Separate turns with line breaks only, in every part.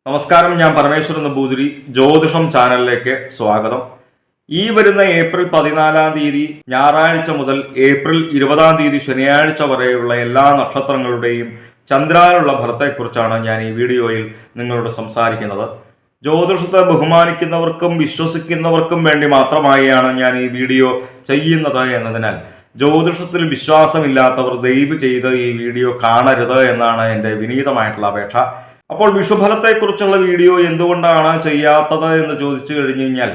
നമസ്കാരം, ഞാൻ പരമേശ്വരൻ നമ്പൂതിരി. ജ്യോതിഷം ചാനലിലേക്ക് സ്വാഗതം. ഈ വരുന്ന ഏപ്രിൽ 14 തീയതി ഞായറാഴ്ച മുതൽ ഏപ്രിൽ 20 തീയതി ശനിയാഴ്ച വരെയുള്ള എല്ലാ നക്ഷത്രങ്ങളുടെയും ചന്ദ്രാനുള്ള ഫലത്തെക്കുറിച്ചാണ് ഞാൻ ഈ വീഡിയോയിൽ നിങ്ങളോട് സംസാരിക്കുന്നത്. ജ്യോതിഷത്തെ ബഹുമാനിക്കുന്നവർക്കും വിശ്വസിക്കുന്നവർക്കും വേണ്ടി മാത്രമായാണ് ഞാൻ ഈ വീഡിയോ ചെയ്യുന്നത് എന്നതിനാൽ ജ്യോതിഷത്തിൽ വിശ്വാസമില്ലാത്തവർ ദയവ് ചെയ്ത് ഈ വീഡിയോ കാണരുത് എന്നാണ് എൻ്റെ വിനീതമായിട്ടുള്ള അപേക്ഷ. അപ്പോൾ വിഷുഫലത്തെക്കുറിച്ചുള്ള വീഡിയോ എന്തുകൊണ്ടാണ് ചെയ്യാത്തത് എന്ന് ചോദിച്ചു കഴിഞ്ഞു കഴിഞ്ഞാൽ,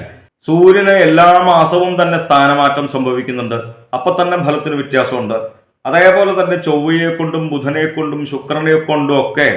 സൂര്യന് എല്ലാ മാസവും തന്നെ സ്ഥാനമാറ്റം സംഭവിക്കുന്നുണ്ട്. അപ്പൊ തന്നെ ഫലത്തിന് വ്യത്യാസമുണ്ട്. അതേപോലെ തന്നെ ചൊവ്വയെ കൊണ്ടും ബുധനെ കൊണ്ടും ശുക്രനെ കൊണ്ടും ഒക്കെ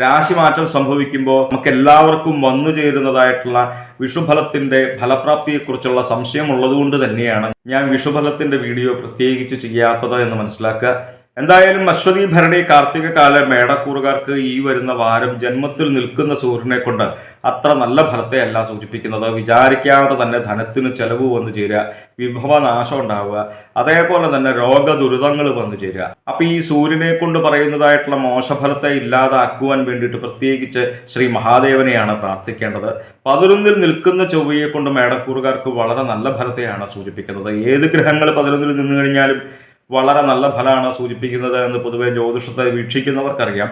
രാശിമാറ്റം സംഭവിക്കുമ്പോൾ നമുക്ക് എല്ലാവർക്കും വന്നു ചേരുന്നതായിട്ടുള്ള വിഷുഫലത്തിന്റെ ഫലപ്രാപ്തിയെക്കുറിച്ചുള്ള സംശയം ഉള്ളതുകൊണ്ട് തന്നെയാണ് ഞാൻ വിഷുഫലത്തിന്റെ വീഡിയോ പ്രത്യേകിച്ച് ചെയ്യാത്തത് എന്ന് മനസ്സിലാക്കുക. എന്തായാലും അശ്വതി ഭരണി കാർത്തിക കാല മേടക്കൂറുകാർക്ക് ഈ വരുന്ന വാരം ജന്മത്തിൽ നിൽക്കുന്ന സൂര്യനെ കൊണ്ട് അത്ര നല്ല ഫലത്തെ അല്ല സൂചിപ്പിക്കുന്നത്. വിചാരിക്കാതെ തന്നെ ധനത്തിന് ചെലവ് വന്നു ചേരുക, വിഭവനാശം ഉണ്ടാവുക, അതേപോലെ തന്നെ രോഗദുരിതങ്ങൾ വന്നു ചേരുക. അപ്പൊ ഈ സൂര്യനെ കൊണ്ട് പറയുന്നതായിട്ടുള്ള മോശഫലത്തെ ഇല്ലാതാക്കുവാൻ വേണ്ടിയിട്ട് പ്രത്യേകിച്ച് ശ്രീ മഹാദേവനെയാണ് പ്രാർത്ഥിക്കേണ്ടത്. 11 നിൽക്കുന്ന ചൊവ്വയെ കൊണ്ട് മേടക്കൂറുകാർക്ക് വളരെ നല്ല ഫലത്തെയാണ് സൂചിപ്പിക്കുന്നത്. ഏത് ഗ്രഹങ്ങൾ 11 നിന്ന് കഴിഞ്ഞാലും വളരെ നല്ല ഫലമാണ് സൂചിപ്പിക്കുന്നത് എന്ന് പൊതുവെ ജ്യോതിഷത്തെ വീക്ഷിക്കുന്നവർക്കറിയാം.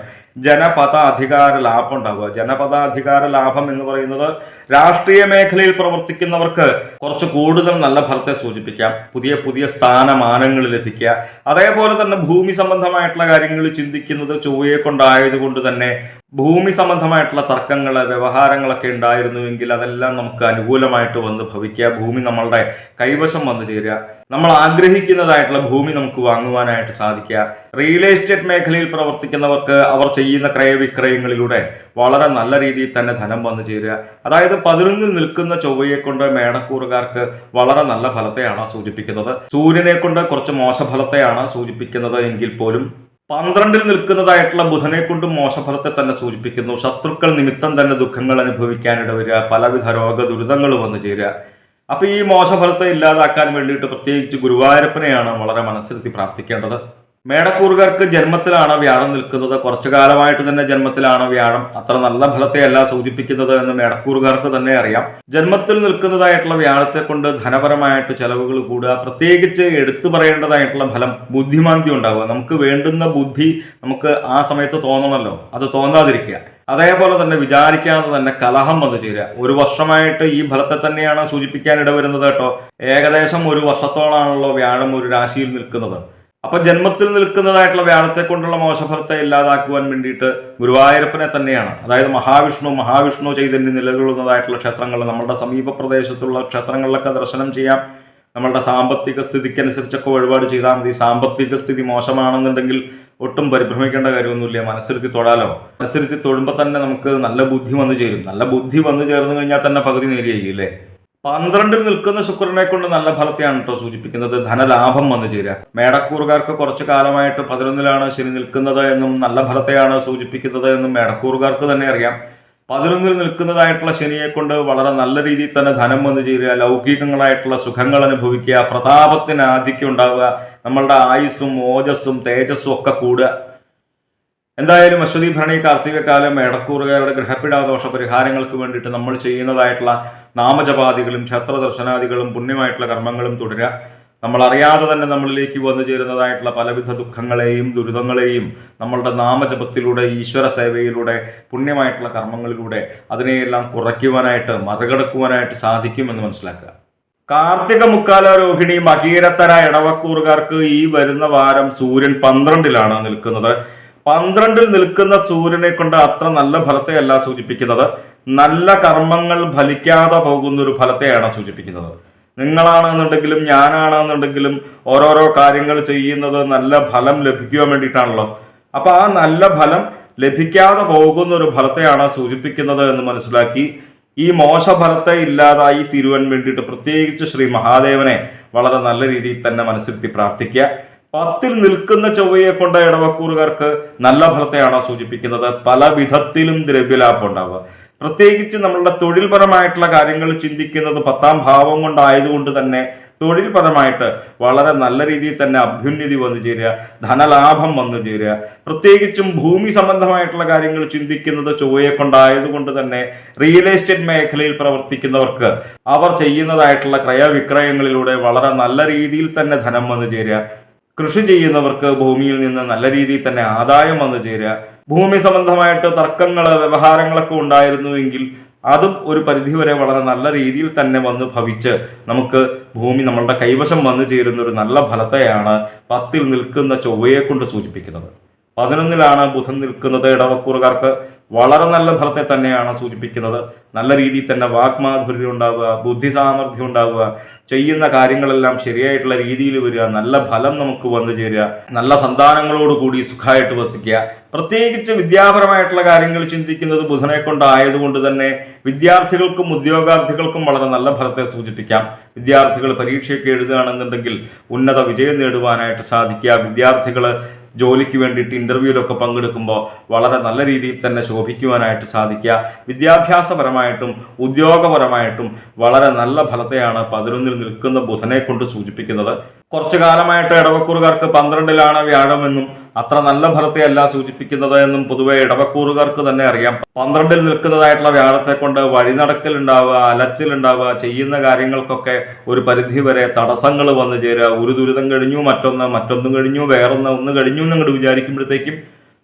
ജനപദ അധികാര ലാഭം ഉണ്ടാവുക. ജനപദാധികാര ലാഭം എന്ന് പറയുന്നത് രാഷ്ട്രീയ മേഖലയിൽ പ്രവർത്തിക്കുന്നവർക്ക് കുറച്ച് കൂടുതൽ നല്ല ഫലത്തെ സൂചിപ്പിക്കാം. പുതിയ പുതിയ സ്ഥാനമാനങ്ങൾ ലഭിക്കുക. അതേപോലെ തന്നെ ഭൂമി സംബന്ധമായിട്ടുള്ള കാര്യങ്ങൾ ചിന്തിക്കുന്നത് ചൊവ്വയെ കൊണ്ടായതുകൊണ്ട് തന്നെ ഭൂമി സംബന്ധമായിട്ടുള്ള തർക്കങ്ങൾ വ്യവഹാരങ്ങളൊക്കെ ഉണ്ടായിരുന്നുവെങ്കിൽ അതെല്ലാം നമുക്ക് അനുകൂലമായിട്ട് വന്ന് ഭവിക്കുക. ഭൂമി നമ്മളുടെ കൈവശം വന്നു ചേരുക. നമ്മൾ ആഗ്രഹിക്കുന്നതായിട്ടുള്ള ഭൂമി നമുക്ക് വാങ്ങുവാനായിട്ട് സാധിക്കുക. റിയൽ എസ്റ്റേറ്റ് മേഖലയിൽ പ്രവർത്തിക്കുന്നവർക്ക് അവർ ചെയ്യുന്ന ക്രയവിക്രയങ്ങളിലൂടെ വളരെ നല്ല രീതിയിൽ തന്നെ ധനം വന്നു ചേരുക. അതായത് 11 നിൽക്കുന്ന ചൊവ്വയെ കൊണ്ട് മേടക്കൂറുകാർക്ക് വളരെ നല്ല ഫലത്തെയാണ് സൂചിപ്പിക്കുന്നത്. സൂര്യനെ കൊണ്ട് കുറച്ച് മോശഫലത്തെയാണ് സൂചിപ്പിക്കുന്നത് എങ്കിൽ പോലും 12 നിൽക്കുന്നതായിട്ടുള്ള ബുധനെ കൊണ്ടും മോശഫലത്തെ തന്നെ സൂചിപ്പിക്കുന്നു. ശത്രുക്കൾ നിമിത്തം തന്നെ ദുഃഖങ്ങൾ അനുഭവിക്കാനിട വരിക, പലവിധ രോഗദുരിതങ്ങൾ വന്നു ചേരുക. അപ്പൊ ഈ മോശഫലത്തെ ഇല്ലാതാക്കാൻ വേണ്ടിയിട്ട് പ്രത്യേകിച്ച് ഗുരുവായൂരപ്പനെയാണ് വളരെ മനസ്സിരുത്തി പ്രാർത്ഥിക്കേണ്ടത്. മേടക്കൂറുകാർക്ക് ജന്മത്തിലാണ് വ്യാഴം നിൽക്കുന്നത്. കുറച്ചു കാലമായിട്ട് തന്നെ ജന്മത്തിലാണ് വ്യാഴം. അത്ര നല്ല ഫലത്തെ അല്ല സൂചിപ്പിക്കുന്നത് എന്ന് മേടക്കൂറുകാർക്ക് തന്നെ അറിയാം. ജന്മത്തിൽ നിൽക്കുന്നതായിട്ടുള്ള വ്യാഴത്തെ കൊണ്ട് ധനപരമായിട്ട് ചെലവുകൾ കൂടുക. പ്രത്യേകിച്ച് എടുത്തു പറയേണ്ടതായിട്ടുള്ള ഫലം ബുദ്ധിമാന്ദ്യം ഉണ്ടാവുക. നമുക്ക് വേണ്ടുന്ന ബുദ്ധി നമുക്ക് ആ സമയത്ത് തോന്നണമല്ലോ, അത് തോന്നാതിരിക്കുക. അതേപോലെ തന്നെ വിചാരിക്കാതെ തന്നെ കലഹം വന്നു ചേരുക. ഒരു വർഷമായിട്ട് ഈ ഫലത്തെ തന്നെയാണ് സൂചിപ്പിക്കാൻ ഇടവരുന്നത് കേട്ടോ. ഏകദേശം ഒരു വർഷത്തോളാണല്ലോ വ്യാഴം ഒരു രാശിയിൽ നിൽക്കുന്നത്. അപ്പൊ ജന്മത്തിൽ നിൽക്കുന്നതായിട്ടുള്ള വ്യാഴത്തെ കൊണ്ടുള്ള മോശഫലത്തെ ഇല്ലാതാക്കുവാൻ വേണ്ടിയിട്ട് ഗുരുവായൂരപ്പനെ തന്നെയാണ്, അതായത് മഹാവിഷ്ണു ചൈതന്യം നിലകൊള്ളുന്നതായിട്ടുള്ള ക്ഷേത്രങ്ങൾ നമ്മളുടെ സമീപ പ്രദേശത്തുള്ള ക്ഷേത്രങ്ങളിലൊക്കെ ദർശനം ചെയ്യാം. നമ്മളുടെ സാമ്പത്തിക സ്ഥിതിക്കനുസരിച്ചൊക്കെ വഴിപാട് ചെയ്താൽ മതി. സാമ്പത്തിക സ്ഥിതി മോശമാണെന്നുണ്ടെങ്കിൽ ഒട്ടും പരിഭ്രമിക്കേണ്ട കാര്യമൊന്നുമില്ല. മനസ്സിരുത്തി തൊഴാലോ. മനസ്സിരുത്തി തൊഴുമ്പോൾ തന്നെ നമുക്ക് നല്ല ബുദ്ധി വന്നു ചേരും. നല്ല ബുദ്ധി വന്നു ചേർന്ന് കഴിഞ്ഞാൽ തന്നെ പകുതി നേരിയായി അല്ലേ. 12 നിൽക്കുന്ന ശുക്രനെ കൊണ്ട് നല്ല ഫലത്തെയാണ് കേട്ടോ സൂചിപ്പിക്കുന്നത്. ധനലാഭം വന്നു ചേരുക. മേടക്കൂറുകാർക്ക് കുറച്ചു കാലമായിട്ട് 11 ശനി നിൽക്കുന്നത് എന്നും നല്ല ഫലത്തെയാണ് സൂചിപ്പിക്കുന്നത് എന്നും മേടക്കൂറുകാർക്ക് തന്നെ അറിയാം. 11 നിൽക്കുന്നതായിട്ടുള്ള ശനിയെ കൊണ്ട് വളരെ നല്ല രീതിയിൽ തന്നെ ധനം വന്നു ചേരുക, ലൗകികങ്ങളായിട്ടുള്ള സുഖങ്ങൾ അനുഭവിക്കുക, പ്രതാപത്തിന് ആധിക്യം ഉണ്ടാവുക, നമ്മളുടെ ആയുസ്സും ഓജസ്സും തേജസ്സും ഒക്കെ കൂടുക. എന്തായാലും അശ്വതി ഭരണി കാർത്തിക കാലം മേടക്കൂറുകാരുടെ ഗ്രഹപിടാദോഷ പരിഹാരങ്ങൾക്ക് വേണ്ടിയിട്ട് നമ്മൾ ചെയ്യുന്നതായിട്ടുള്ള നാമജപാദികളും ക്ഷേത്ര ദർശനാദികളും പുണ്യമായിട്ടുള്ള കർമ്മങ്ങളും തുടരുക. നമ്മൾ അറിയാതെ തന്നെ നമ്മളിലേക്ക് വന്നു ചേരുന്നതായിട്ടുള്ള പലവിധ ദുഃഖങ്ങളെയും ദുരിതങ്ങളെയും നമ്മളുടെ നാമജപത്തിലൂടെ, ഈശ്വര സേവയിലൂടെ, പുണ്യമായിട്ടുള്ള കർമ്മങ്ങളിലൂടെ അതിനെയെല്ലാം കുറയ്ക്കുവാനായിട്ട്, മറികടക്കുവാനായിട്ട് സാധിക്കുമെന്ന് മനസ്സിലാക്കുക. കാർത്തിക മുക്കാല രോഹിണി മകീരത്തര ഇടവക്കൂറുകാർക്ക് ഈ വരുന്ന വാരം സൂര്യൻ 12 നിൽക്കുന്നത്. 12 നിൽക്കുന്ന സൂര്യനെ കൊണ്ട് അത്ര നല്ല ഫലത്തെയല്ല സൂചിപ്പിക്കുന്നത്. നല്ല കർമ്മങ്ങൾ ഫലിക്കാതെ പോകുന്ന ഒരു ഫലത്തെയാണ് സൂചിപ്പിക്കുന്നത്. നിങ്ങളാണെന്നുണ്ടെങ്കിലും ഞാനാണെന്നുണ്ടെങ്കിലും ഓരോരോ കാര്യങ്ങൾ ചെയ്യുന്നത് നല്ല ഫലം ലഭിക്കുവാൻ വേണ്ടിയിട്ടാണല്ലോ. അപ്പൊ ആ നല്ല ഫലം ലഭിക്കാതെ പോകുന്ന ഒരു ഫലത്തെയാണ് സൂചിപ്പിക്കുന്നത് എന്ന് മനസ്സിലാക്കി ഈ മോശഫലത്തെ ഇല്ലാതായി തീരുവാൻ വേണ്ടിയിട്ട് പ്രത്യേകിച്ച് ശ്രീ മഹാദേവനെ വളരെ നല്ല രീതിയിൽ തന്നെ മനസ്സിരുത്തി പ്രാർത്ഥിക്കുക. 10 നിൽക്കുന്ന ചൊവ്വയെ കൊണ്ട് ഇടവക്കൂറുകാർക്ക് നല്ല ഫലത്തെയാണ് സൂചിപ്പിക്കുന്നത്. പല വിധത്തിലും ദ്രവ്യലാഭം ഉണ്ടാവുക. പ്രത്യേകിച്ച് നമ്മളുടെ തൊഴിൽപരമായിട്ടുള്ള കാര്യങ്ങൾ ചിന്തിക്കുന്നത് 10ാം ഭാവം കൊണ്ടായതുകൊണ്ട് തന്നെ തൊഴിൽപരമായിട്ട് വളരെ നല്ല രീതിയിൽ തന്നെ അഭ്യുന്നതി വന്നു ചേരുക, ധനലാഭം വന്നു ചേരുക. പ്രത്യേകിച്ചും ഭൂമി സംബന്ധമായിട്ടുള്ള കാര്യങ്ങൾ ചിന്തിക്കുന്നത് ചൊവ്വയെ കൊണ്ടായതുകൊണ്ട് തന്നെ റിയൽ എസ്റ്റേറ്റ് മേഖലയിൽ പ്രവർത്തിക്കുന്നവർക്ക് അവർ ചെയ്യുന്നതായിട്ടുള്ള ക്രയവിക്രയങ്ങളിലൂടെ വളരെ നല്ല രീതിയിൽ തന്നെ ധനം വന്നു ചേരുക. കൃഷി ചെയ്യുന്നവർക്ക് ഭൂമിയിൽ നിന്ന് നല്ല രീതിയിൽ തന്നെ ആദായം വന്നു ചേരുക. ഭൂമി സംബന്ധമായിട്ട് തർക്കങ്ങൾ, വ്യവഹാരങ്ങളൊക്കെ ഉണ്ടായിരുന്നുവെങ്കിൽ അതും ഒരു പരിധിവരെ വളരെ നല്ല രീതിയിൽ തന്നെ വന്ന് ഭവിച്ച് നമുക്ക് ഭൂമി നമ്മളുടെ കൈവശം വന്നു ചേരുന്ന ഒരു നല്ല ഫലത്തെയാണ് 10ൽ നിൽക്കുന്ന ചൊവ്വയെ കൊണ്ട് സൂചിപ്പിക്കുന്നത്. 11ലാണ് ബുധൻ നിൽക്കുന്നത്. ഇടവക്കൂറുകാർക്ക് വളരെ നല്ല ഫലത്തെ തന്നെയാണ് സൂചിപ്പിക്കുന്നത്. നല്ല രീതിയിൽ തന്നെ വാഗ്മാധുര്യം ഉണ്ടാവുക, ബുദ്ധി സാമർഥ്യം ഉണ്ടാവുക, ചെയ്യുന്ന കാര്യങ്ങളെല്ലാം ശരിയായിട്ടുള്ള രീതിയിൽ വരിക, നല്ല ഫലം നമുക്ക് വന്നു ചേരുക, നല്ല സന്താനങ്ങളോടുകൂടി സുഖമായിട്ട് വസിക്കുക. പ്രത്യേകിച്ച് വിദ്യാപരമായിട്ടുള്ള കാര്യങ്ങൾ ചിന്തിക്കുന്നത് ബുധനെ കൊണ്ടായതുകൊണ്ട് തന്നെ വിദ്യാർത്ഥികൾക്കും ഉദ്യോഗാർത്ഥികൾക്കും വളരെ നല്ല ഫലത്തെ സൂചിപ്പിക്കാം. വിദ്യാർത്ഥികൾ പരീക്ഷയൊക്കെ എഴുതുകയാണെന്നുണ്ടെങ്കിൽ ഉന്നത വിജയം നേടുവാനായിട്ട് സാധിക്കുക. വിദ്യാർത്ഥികൾ ജോലിക്ക് വേണ്ടിയിട്ട് ഇൻ്റർവ്യൂവിലൊക്കെ പങ്കെടുക്കുമ്പോൾ വളരെ നല്ല രീതിയിൽ തന്നെ ശോഭിക്കുവാനായിട്ട് സാധിക്കുക. വിദ്യാഭ്യാസപരമായിട്ടും ഉദ്യോഗപരമായിട്ടും വളരെ നല്ല ഫലത്തെയാണ് 11ൽ നിൽക്കുന്ന ബുധനെ കൊണ്ട് സൂചിപ്പിക്കുന്നത്. കുറച്ചു കാലമായിട്ട് ഇടവക്കൂറുകാർക്ക് 12ലാണ് വ്യാഴമെന്നും അത്ര നല്ല ഫലത്തെ അല്ല സൂചിപ്പിക്കുന്നത് എന്നും പൊതുവെ ഇടവക്കൂറുകാർക്ക് തന്നെ അറിയാം. 12ൽ നിൽക്കുന്നതായിട്ടുള്ള വ്യാഴത്തെ കൊണ്ട് വഴിനടക്കലുണ്ടാവുക, അലച്ചിലുണ്ടാവുക, ചെയ്യുന്ന കാര്യങ്ങൾക്കൊക്കെ ഒരു പരിധി വരെ തടസ്സങ്ങൾ വന്നു ചേരുക. ഒരു ദുരിതം കഴിഞ്ഞു മറ്റൊന്നും കഴിഞ്ഞു, ഒന്ന് കഴിഞ്ഞു എന്നങ്ങോട്ട് വിചാരിക്കുമ്പോഴത്തേക്കും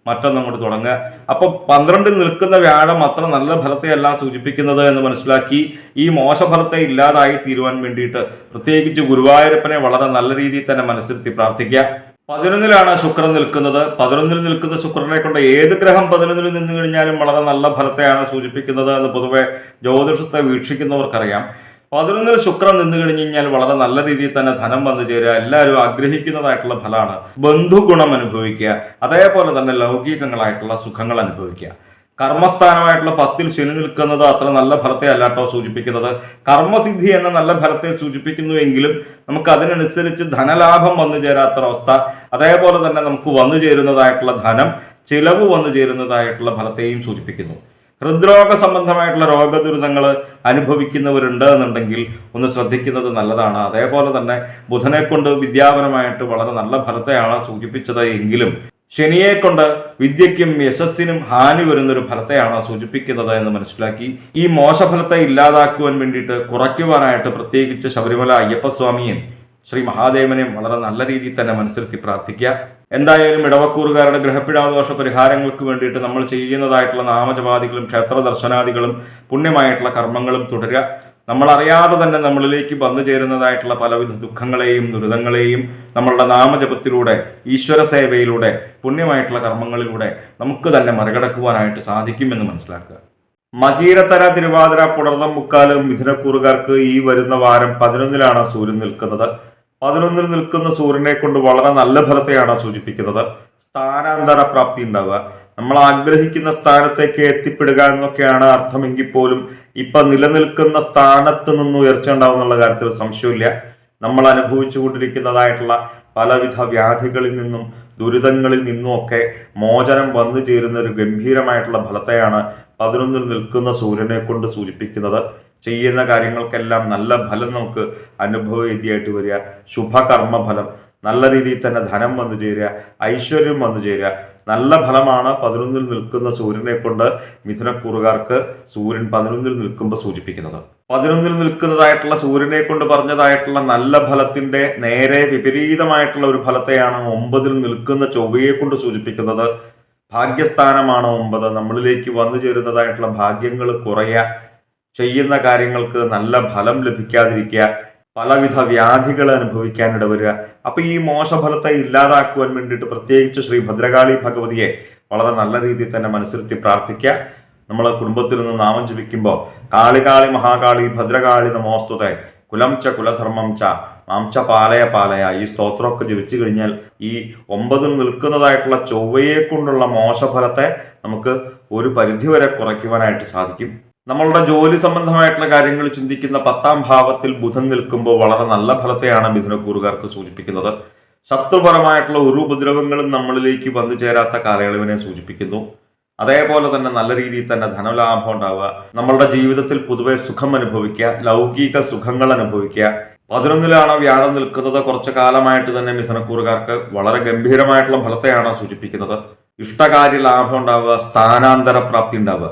മറ്റൊന്നങ്ങോട്ട് തുടങ്ങുക. അപ്പോൾ 12ൽ നിൽക്കുന്ന വ്യാഴം അത്ര നല്ല ഫലത്തെയല്ല സൂചിപ്പിക്കുന്നത് എന്ന് മനസ്സിലാക്കി ഈ മോശഫലത്തെ ഇല്ലാതായി തീരുവാൻ വേണ്ടിയിട്ട് പ്രത്യേകിച്ച് ഗുരുവായൂരപ്പനെ വളരെ നല്ല രീതിയിൽ തന്നെ മനസ്സിരുത്തി പ്രാർത്ഥിക്കുക. 11ലാണ് ശുക്രൻ നിൽക്കുന്നത്. 11ൽ നിൽക്കുന്ന ശുക്രനെ കൊണ്ട് ഏത് ഗ്രഹം 11ൽ നിന്ന് കഴിഞ്ഞാലും വളരെ നല്ല ഫലത്തെയാണ് സൂചിപ്പിക്കുന്നത് എന്ന് പൊതുവെ ജ്യോതിഷത്തെ വീക്ഷിക്കുന്നവർക്കറിയാം. 11ൽ ശുക്രൻ നിന്ന് കഴിഞ്ഞു കഴിഞ്ഞാൽ വളരെ നല്ല രീതിയിൽ തന്നെ ധനം വന്നു ചേരുക, എല്ലാവരും ആഗ്രഹിക്കുന്നതായിട്ടുള്ള ഫലമാണ്. ബന്ധുഗുണം അനുഭവിക്കുക, അതേപോലെ തന്നെ ലൗകികങ്ങളായിട്ടുള്ള സുഖങ്ങൾ അനുഭവിക്കുക. കർമ്മസ്ഥാനമായിട്ടുള്ള 10ൽ ശനി നിൽക്കുന്നത് അത്ര നല്ല ഫലത്തെ അല്ലാട്ടോ സൂചിപ്പിക്കുന്നത്. കർമ്മസിദ്ധി എന്ന നല്ല ഫലത്തെ സൂചിപ്പിക്കുന്നുവെങ്കിലും നമുക്ക് അതിനനുസരിച്ച് ധനലാഭം വന്നു ചേരാത്തൊരവസ്ഥ, അതേപോലെ തന്നെ നമുക്ക് വന്നു ചേരുന്നതായിട്ടുള്ള ധനം ചിലവ് വന്നു ചേരുന്നതായിട്ടുള്ള ഫലത്തെയും സൂചിപ്പിക്കുന്നു. ഹൃദ്രോഗ സംബന്ധമായിട്ടുള്ള രോഗദുരിതങ്ങൾ അനുഭവിക്കുന്നവരുണ്ട് എന്നുണ്ടെങ്കിൽ ഒന്ന് ശ്രദ്ധിക്കുന്നത് നല്ലതാണ്. അതേപോലെ തന്നെ ബുധനെ കൊണ്ട് വിദ്യാപരമായിട്ട് വളരെ നല്ല ഫലത്തെയാണ് സൂചിപ്പിച്ചത് എങ്കിലും ശനിയെ കൊണ്ട് വിദ്യയ്ക്കും യശസ്സിനും ഹാനി വരുന്നൊരു ഫലത്തെയാണ് സൂചിപ്പിക്കുന്നത് എന്ന് മനസ്സിലാക്കി ഈ മോശഫലത്തെ ഇല്ലാതാക്കുവാൻ വേണ്ടിയിട്ട് കുറയ്ക്കുവാനായിട്ട് പ്രത്യേകിച്ച് ശബരിമല അയ്യപ്പസ്വാമിയും ശ്രീ മഹാദേവനെയും വളരെ നല്ല രീതിയിൽ തന്നെ മനസ്സിരുത്തി പ്രാർത്ഥിക്കുക. എന്തായാലും ഇടവക്കൂറുകാരുടെ ഗ്രഹപ്പിഴാദോഷ പരിഹാരങ്ങൾക്ക് വേണ്ടിയിട്ട് നമ്മൾ ചെയ്യുന്നതായിട്ടുള്ള നാമജപാദികളും ക്ഷേത്ര ദർശനാദികളും പുണ്യമായിട്ടുള്ള കർമ്മങ്ങളും തുടരുക. നമ്മളറിയാതെ തന്നെ നമ്മളിലേക്ക് വന്നു ചേരുന്നതായിട്ടുള്ള പലവിധ ദുഃഖങ്ങളെയും ദുരിതങ്ങളെയും നമ്മളുടെ നാമജപത്തിലൂടെ, ഈശ്വര സേവയിലൂടെ, പുണ്യമായിട്ടുള്ള കർമ്മങ്ങളിലൂടെ നമുക്ക് തന്നെ മറികടക്കുവാനായിട്ട് സാധിക്കുമെന്ന് മനസ്സിലാക്കുക. മകീരത്തര, തിരുവാതിര, പുണർന്നം, മുക്കാലും മിഥുനക്കൂറുകാർക്ക് ഈ വരുന്ന വാരം 11ലാണ് സൂര്യൻ നിൽക്കുന്നത്. 11ൽ നിൽക്കുന്ന സൂര്യനെ കൊണ്ട് വളരെ നല്ല ഫലത്തെയാണ് സൂചിപ്പിക്കുന്നത്. സ്ഥാനാന്തര പ്രാപ്തി ഉണ്ടാവുക, നമ്മൾ ആഗ്രഹിക്കുന്ന സ്ഥാനത്തേക്ക് എത്തിപ്പെടുക എന്നൊക്കെയാണ് അർത്ഥമെങ്കിൽ പോലും ഇപ്പൊ നിലനിൽക്കുന്ന സ്ഥാനത്ത് നിന്ന് ഉയർച്ച ഉണ്ടാവും എന്നുള്ള കാര്യത്തിൽ സംശയമില്ല. നമ്മൾ അനുഭവിച്ചു കൊണ്ടിരിക്കുന്നതായിട്ടുള്ള പലവിധ വ്യാധികളിൽ നിന്നും ദുരിതങ്ങളിൽ നിന്നുമൊക്കെ മോചനം വന്നു ചേരുന്ന ഒരു ഗംഭീരമായിട്ടുള്ള ഫലത്തെയാണ് 11ൽ നിൽക്കുന്ന സൂര്യനെ കൊണ്ട് സൂചിപ്പിക്കുന്നത്. ചെയ്യുന്ന കാര്യങ്ങൾക്കെല്ലാം നല്ല ഫലം നമുക്ക് അനുഭവവേദ്യമായിട്ട് വരിക, ശുഭകർമ്മഫലം, നല്ല രീതിയിൽ തന്നെ ധനം വന്നു ചേരുക, ഐശ്വര്യം വന്നു ചേരുക, നല്ല ഫലമാണ് 11ൽ നിൽക്കുന്ന സൂര്യനെ കൊണ്ട് മിഥുനക്കൂറുകാർക്ക് സൂര്യൻ 11ൽ നിൽക്കുമ്പോൾ സൂചിപ്പിക്കുന്നത്. 11ൽ നിൽക്കുന്നതായിട്ടുള്ള സൂര്യനെ കൊണ്ട് പറഞ്ഞതായിട്ടുള്ള നല്ല ഫലത്തിന്റെ നേരെ വിപരീതമായിട്ടുള്ള ഒരു ഫലത്തെയാണ് 9ൽ നിൽക്കുന്ന ചൊവ്വയെ കൊണ്ട് സൂചിപ്പിക്കുന്നത്. ഭാഗ്യസ്ഥാനമാണ് 9. നമ്മളിലേക്ക് വന്നു ചേരുന്നതായിട്ടുള്ള ഭാഗ്യങ്ങൾ കുറയുക, ചെയ്യുന്ന കാര്യങ്ങൾക്ക് നല്ല ഫലം ലഭിക്കാതിരിക്കുക, പലവിധ വ്യാധികൾ അനുഭവിക്കാനിട വരിക. അപ്പൊ ഈ മോശഫലത്തെ ഇല്ലാതാക്കുവാൻ വേണ്ടിയിട്ട് പ്രത്യേകിച്ച് ശ്രീ ഭദ്രകാളി ഭഗവതിയെ വളരെ നല്ല രീതിയിൽ തന്നെ മനസ്സിരുത്തി പ്രാർത്ഥിക്കുക. നമ്മൾ കുടുംബത്തിൽ നിന്ന് നാമം ജപിക്കുമ്പോൾ കാളികാളി മഹാകാളി ഭദ്രകാളി നമോസ്തുതേ കുലം ച കുലധർമ്മം ച മാംച പാലയ പാലയ ഈ സ്തോത്രമൊക്കെ ജപിച്ചു കഴിഞ്ഞാൽ ഈ 9ൽ നിൽക്കുന്നതായിട്ടുള്ള ചൊവ്വയെ കൊണ്ടുള്ള മോശഫലത്തെ നമുക്ക് ഒരു പരിധിവരെ കുറയ്ക്കുവാനായിട്ട് സാധിക്കും. നമ്മളുടെ ജോലി സംബന്ധമായിട്ടുള്ള കാര്യങ്ങൾ ചിന്തിക്കുന്ന 10ാം ഭാവത്തിൽ ബുധൻ നിൽക്കുമ്പോൾ വളരെ നല്ല ഫലത്തെയാണ് മിഥുനക്കൂറുകാർക്ക് സൂചിപ്പിക്കുന്നത്. ശത്രുപരമായിട്ടുള്ള ഒരു ഉപദ്രവങ്ങളും നമ്മളിലേക്ക് വന്നു ചേരാത്ത കാലയളവിനെ സൂചിപ്പിക്കുന്നു. അതേപോലെ തന്നെ നല്ല രീതിയിൽ തന്നെ ധനലാഭം ഉണ്ടാവുക, നമ്മളുടെ ജീവിതത്തിൽ പൊതുവെ സുഖം അനുഭവിക്കുക, ലൗകിക സുഖങ്ങൾ അനുഭവിക്കുക, 11-ലാണ് വ്യാഴം നിൽക്കുന്നത്. കുറച്ചു കാലമായിട്ട് തന്നെ മിഥുനക്കൂറുകാർക്ക് വളരെ ഗംഭീരമായിട്ടുള്ള ഫലത്തെയാണ് സൂചിപ്പിക്കുന്നത്. ഇഷ്ടകാര്യ ലാഭം ഉണ്ടാവുക, സ്ഥാനാന്തര പ്രാപ്തി ഉണ്ടാവുക.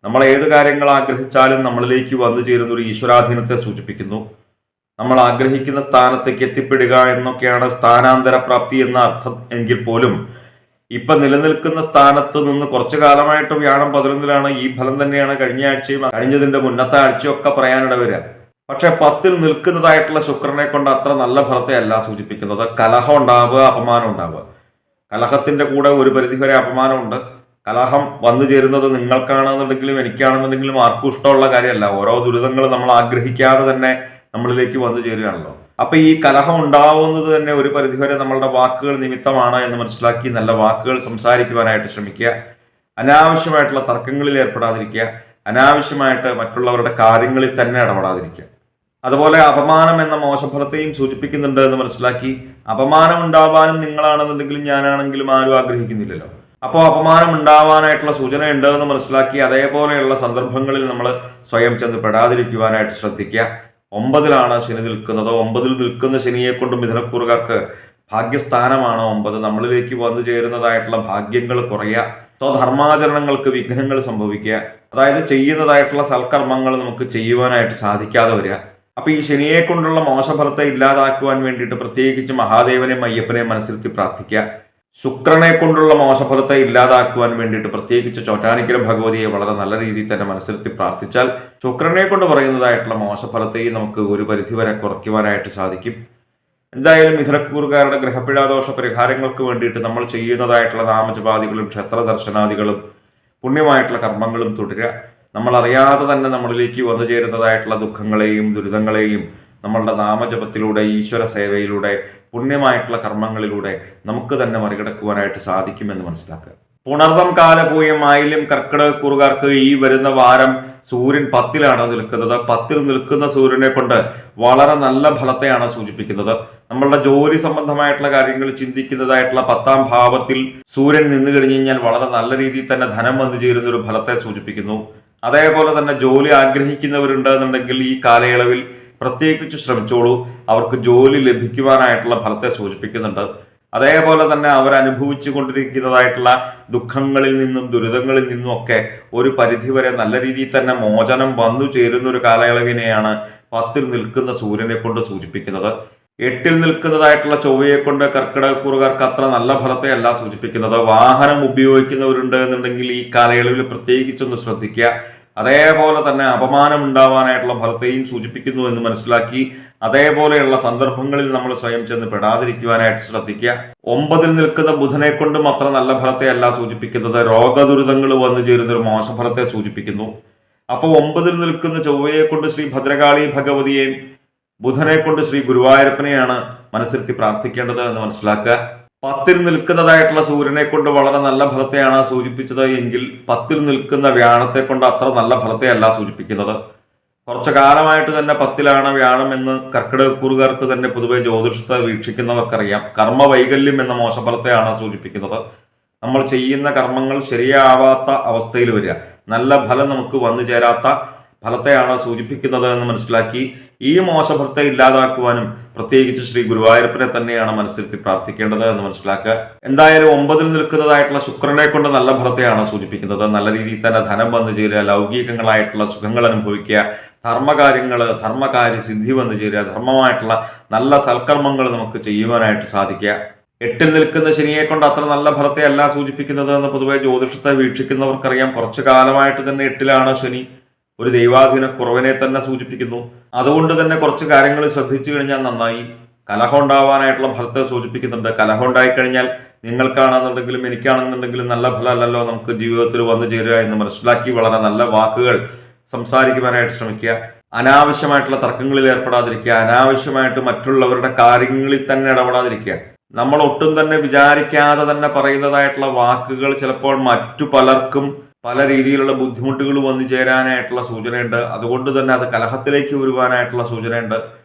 നമ്മൾ ഏത് കാര്യങ്ങൾ ആഗ്രഹിച്ചാലും നമ്മളിലേക്ക് വന്നു ചേരുന്ന ഒരു ഈശ്വരാധീനത്തെ സൂചിപ്പിക്കുന്നു. നമ്മൾ ആഗ്രഹിക്കുന്ന സ്ഥാനത്തേക്ക് എത്തിപ്പെടുക എന്നൊക്കെയാണ് സ്ഥാനാന്തര പ്രാപ്തി എന്ന അർത്ഥം എങ്കിൽ പോലും ഇപ്പൊ നിലനിൽക്കുന്ന സ്ഥാനത്ത് നിന്ന് കുറച്ചു കാലമായിട്ട് വ്യാഴം 11-ലാണ്. ഈ ഫലം തന്നെയാണ് കഴിഞ്ഞ ആഴ്ചയും കഴിഞ്ഞതിന്റെ മുന്നത്തെ ആഴ്ചയൊക്കെ പറയാനിട വരിക. പക്ഷെ 10-ൽ നിൽക്കുന്നതായിട്ടുള്ള ശുക്രനെ കൊണ്ട് അത്ര നല്ല ഫലത്തെ അല്ല സൂചിപ്പിക്കുന്നത്. കലഹം ഉണ്ടാവുക, അപമാനം ഉണ്ടാവുക. കലഹത്തിന്റെ കൂടെ ഒരു പരിധിവരെ അപമാനമുണ്ട്. കലഹം വന്നു ചേരുന്നത് നിങ്ങൾക്കാണെന്നുണ്ടെങ്കിലും എനിക്കാണെന്നുണ്ടെങ്കിലും ആർക്കും ഇഷ്ടമുള്ള കാര്യമല്ല. ഓരോ ദുരിതങ്ങൾ നമ്മൾ ആഗ്രഹിക്കാതെ തന്നെ നമ്മളിലേക്ക് വന്നു ചേരുകയാണല്ലോ. അപ്പൊ ഈ കലഹം ഉണ്ടാവുന്നത് തന്നെ ഒരു പരിധിവരെ നമ്മളുടെ വാക്കുകൾ നിമിത്തമാണ് എന്ന് മനസ്സിലാക്കി നല്ല വാക്കുകൾ സംസാരിക്കുവാനായിട്ട് ശ്രമിക്കുക. അനാവശ്യമായിട്ടുള്ള തർക്കങ്ങളിൽ ഏർപ്പെടാതിരിക്കുക. അനാവശ്യമായിട്ട് മറ്റുള്ളവരുടെ കാര്യങ്ങളിൽ തന്നെ ഇടപെടാതിരിക്കുക. അതുപോലെ അപമാനം എന്ന മോശഫലത്തെയും സൂചിപ്പിക്കുന്നുണ്ട് എന്ന് മനസ്സിലാക്കി അപമാനം ഉണ്ടാവാനും നിങ്ങളാണെന്നുണ്ടെങ്കിലും ഞാനാണെങ്കിലും ആരും ആഗ്രഹിക്കുന്നില്ലല്ലോ. അപ്പോൾ അപമാനം ഉണ്ടാവാനായിട്ടുള്ള സൂചന ഉണ്ട് എന്ന് മനസ്സിലാക്കി അതേപോലെയുള്ള സന്ദർഭങ്ങളിൽ നമ്മൾ സ്വയം ചെന്ന് പെടാതിരിക്കുവാനായിട്ട് ശ്രദ്ധിക്കുക. 9-ലാണ് ശനി നിൽക്കുന്നത്. 9-ൽ നിൽക്കുന്ന ശനിയെ കൊണ്ട് മിഥുനക്കൂറുകാർക്ക് ഭാഗ്യസ്ഥാനമാണ് 9. നമ്മളിലേക്ക് വന്നു ചേരുന്നതായിട്ടുള്ള ഭാഗ്യങ്ങൾ കുറയുക, സ്വധർമാചരണങ്ങൾക്ക് വിഘ്നങ്ങൾ സംഭവിക്കുക, അതായത് ചെയ്യുന്നതായിട്ടുള്ള സൽക്കർമ്മങ്ങൾ നമുക്ക് ചെയ്യുവാനായിട്ട് സാധിക്കാതെ വരിക. അപ്പൊ ഈ ശനിയെ കൊണ്ടുള്ള മോശഫലത്തെ ഇല്ലാതാക്കുവാൻ വേണ്ടിയിട്ട് പ്രത്യേകിച്ച് മഹാദേവനെയും അയ്യപ്പനെയും മനസ്സിരുത്തി പ്രാർത്ഥിക്കുക. ശുക്രനെ കൊണ്ടുള്ള മോശഫലത്തെ ഇല്ലാതാക്കുവാൻ വേണ്ടിയിട്ട് പ്രത്യേകിച്ച് ചോറ്റാനിക്കര ഭഗവതിയെ വളരെ നല്ല രീതിയിൽ തന്നെ മനസ്സിരുത്തി പ്രാർത്ഥിച്ചാൽ ശുക്രനെ കൊണ്ട് പറയുന്നതായിട്ടുള്ള മോശഫലത്തെയും നമുക്ക് ഒരു പരിധിവരെ കുറയ്ക്കുവാനായിട്ട് സാധിക്കും. എന്തായാലും മിഥുനക്കൂറുകാരുടെ ഗ്രഹപിഴാദോഷ പരിഹാരങ്ങൾക്ക് വേണ്ടിയിട്ട് നമ്മൾ ചെയ്യുന്നതായിട്ടുള്ള നാമജപാദികളും ക്ഷേത്ര ദർശനാദികളും പുണ്യമായിട്ടുള്ള കർമ്മങ്ങളും തുടരുക. നമ്മൾ അറിയാതെ തന്നെ നമ്മളിലേക്ക് വന്നു ചേരുന്നതായിട്ടുള്ള ദുഃഖങ്ങളെയും ദുരിതങ്ങളെയും നമ്മളുടെ നാമജപത്തിലൂടെ, ഈശ്വര സേവയിലൂടെ, പുണ്യമായിട്ടുള്ള കർമ്മങ്ങളിലൂടെ നമുക്ക് തന്നെ മറികടക്കുവാനായിട്ട് സാധിക്കുമെന്ന് മനസ്സിലാക്കുക. പുണർതം കാലപൂയം ആയില്യം കർക്കിടകക്കൂറുകാർക്ക് ഈ വരുന്ന വാരം സൂര്യൻ 10-ലാണ് നിൽക്കുന്നത്. 10-ൽ നിൽക്കുന്ന സൂര്യനെ കൊണ്ട് വളരെ നല്ല ഫലത്തെയാണ് സൂചിപ്പിക്കുന്നത്. നമ്മളുടെ ജോലി സംബന്ധമായിട്ടുള്ള കാര്യങ്ങൾ ചിന്തിക്കുന്നതായിട്ടുള്ള 10-ാം ഭാവത്തിൽ സൂര്യൻ നിന്നു കഴിഞ്ഞു കഴിഞ്ഞാൽ വളരെ നല്ല രീതിയിൽ തന്നെ ധനം വന്നു ചേരുന്ന ഒരു ഫലത്തെ സൂചിപ്പിക്കുന്നു. അതേപോലെ തന്നെ ജോലി ആഗ്രഹിക്കുന്നവരുണ്ട് എന്നുണ്ടെങ്കിൽ ഈ കാലയളവിൽ പ്രത്യേകിച്ച് ശ്രമിച്ചോളൂ. അവർക്ക് ജോലി ലഭിക്കുവാനായിട്ടുള്ള ഫലത്തെ സൂചിപ്പിക്കുന്നുണ്ട്. അതേപോലെ തന്നെ അവരനുഭവിച്ചു കൊണ്ടിരിക്കുന്നതായിട്ടുള്ള ദുഃഖങ്ങളിൽ നിന്നും ദുരിതങ്ങളിൽ നിന്നും ഒക്കെ ഒരു പരിധിവരെ നല്ല രീതിയിൽ തന്നെ മോചനം വന്നു ചേരുന്ന ഒരു കാലയളവിനെയാണ് 10-ൽ നിൽക്കുന്ന സൂര്യനെ കൊണ്ട് സൂചിപ്പിക്കുന്നത്. 8-ൽ നിൽക്കുന്നതായിട്ടുള്ള ചൊവ്വയെ കൊണ്ട് കർക്കിടകക്കൂറുകാർക്ക് അത്ര നല്ല ഫലത്തെ അല്ല സൂചിപ്പിക്കുന്നത്. വാഹനം ഉപയോഗിക്കുന്നവരുണ്ട് എന്നുണ്ടെങ്കിൽ ഈ കാലയളവിൽ പ്രത്യേകിച്ചൊന്ന് ശ്രദ്ധിക്കുക. അതേപോലെ തന്നെ അപമാനം ഉണ്ടാവാനായിട്ടുള്ള ഫലത്തെയും സൂചിപ്പിക്കുന്നു എന്ന് മനസ്സിലാക്കി അതേപോലെയുള്ള സന്ദർഭങ്ങളിൽ നമ്മൾ സ്വയം ചെന്ന് പെടാതിരിക്കുവാനായിട്ട് ശ്രദ്ധിക്കുക. 9-ൽ നിൽക്കുന്ന ബുധനെ കൊണ്ടും അത്ര നല്ല ഫലത്തെ അല്ല സൂചിപ്പിക്കുന്നത്. രോഗദുരിതങ്ങൾ വന്നു ചേരുന്ന ഒരു മോശഫലത്തെ സൂചിപ്പിക്കുന്നു. അപ്പോൾ 9-ൽ നിൽക്കുന്ന ചൊവ്വയെ കൊണ്ട് ശ്രീ ഭദ്രകാളി ഭഗവതിയെയും ബുധനെ കൊണ്ട് ശ്രീ ഗുരുവായൂരപ്പനെയാണ് മനസ്സിരുത്തി പ്രാർത്ഥിക്കേണ്ടത് എന്ന് മനസ്സിലാക്കുക. 10-ൽ നിൽക്കുന്നതായിട്ടുള്ള സൂര്യനെ കൊണ്ട് വളരെ നല്ല ഫലത്തെയാണ് സൂചിപ്പിച്ചത് എങ്കിൽ 10-ൽ നിൽക്കുന്ന വ്യാഴത്തെ കൊണ്ട് അത്ര നല്ല ഫലത്തെ അല്ല സൂചിപ്പിക്കുന്നത്. കുറച്ചു കാലമായിട്ട് തന്നെ 10-ലാണ് വ്യാഴം എന്ന് കർക്കിടകക്കൂറുകാർക്ക് തന്നെ പൊതുവെ ജ്യോതിഷത്തെ വീക്ഷിക്കുന്നവർക്കറിയാം. കർമ്മ വൈകല്യം എന്ന മോശഫലത്തെയാണ് സൂചിപ്പിക്കുന്നത്. നമ്മൾ ചെയ്യുന്ന കർമ്മങ്ങൾ ശരിയാവാത്ത അവസ്ഥയിൽ വരിക, നല്ല ഫലം നമുക്ക് വന്നു ചേരാത്ത ഫലത്തെയാണ് സൂചിപ്പിക്കുന്നത് എന്ന് മനസ്സിലാക്കി ഈ മോശഫലത്തെ ഇല്ലാതാക്കുവാനും പ്രത്യേകിച്ച് ശ്രീ ഗുരുവായൂരപ്പനെ തന്നെയാണ് മനസ്സിരുത്തി പ്രാർത്ഥിക്കേണ്ടത് എന്ന് മനസ്സിലാക്കുക. എന്തായാലും 9-ൽ നിൽക്കുന്നതായിട്ടുള്ള ശുക്രനെ കൊണ്ട് നല്ല ഫലത്തെയാണ് സൂചിപ്പിക്കുന്നത്. നല്ല രീതിയിൽ തന്നെ ധനം വന്നു ചേരുക, ലൗകികങ്ങളായിട്ടുള്ള സുഖങ്ങൾ അനുഭവിക്കുക, ധർമ്മകാര്യ സിദ്ധി വന്നു ചേരുക, ധർമ്മമായിട്ടുള്ള നല്ല സൽക്കർമ്മങ്ങൾ നമുക്ക് ചെയ്യുവാനായിട്ട് സാധിക്കുക. 8-ൽ നിൽക്കുന്ന ശനിയെ കൊണ്ട് അത്ര നല്ല ഫലത്തെ അല്ല സൂചിപ്പിക്കുന്നത് എന്ന് പൊതുവെ ജ്യോതിഷത്തെ വീക്ഷിക്കുന്നവർക്കറിയാം. കുറച്ചു കാലമായിട്ട് തന്നെ 8-ലാണ് ശനി. ഒരു ദൈവാധീന കുറവിനെ തന്നെ സൂചിപ്പിക്കുന്നു. അതുകൊണ്ട് തന്നെ കുറച്ച് കാര്യങ്ങൾ ശ്രദ്ധിച്ചു കഴിഞ്ഞാൽ നന്നായി. കലഹം ഉണ്ടാവാനായിട്ടുള്ള ഫലത്തെ സൂചിപ്പിക്കുന്നുണ്ട്. കലഹം ഉണ്ടായിക്കഴിഞ്ഞാൽ നിങ്ങൾക്കാണെന്നുണ്ടെങ്കിലും എനിക്കാണെന്നുണ്ടെങ്കിലും നല്ല ഫലമല്ലല്ലോ നമുക്ക് ജീവിതത്തിൽ വന്നു ചേരുക എന്ന് മനസ്സിലാക്കി വളരെ നല്ല വാക്കുകൾ സംസാരിക്കുവാനായിട്ട് ശ്രമിക്കുക. അനാവശ്യമായിട്ടുള്ള തർക്കങ്ങളിൽ ഏർപ്പെടാതിരിക്കുക. അനാവശ്യമായിട്ട് മറ്റുള്ളവരുടെ കാര്യങ്ങളിൽ തന്നെ ഇടപെടാതിരിക്കുക. നമ്മൾ ഒട്ടും തന്നെ വിചാരിക്കാതെ തന്നെ പറയുന്നതായിട്ടുള്ള വാക്കുകൾ ചിലപ്പോൾ മറ്റു പലർക്കും പല രീതിയിലുള്ള ബുദ്ധിമുട്ടുകൾ വന്നു ചേരാനായിട്ടുള്ള സൂചനയുണ്ട്. അതുകൊണ്ട് തന്നെ അത് കലഹത്തിലേക്ക് വരുവാനായിട്ടുള്ള സൂചനയുണ്ട്.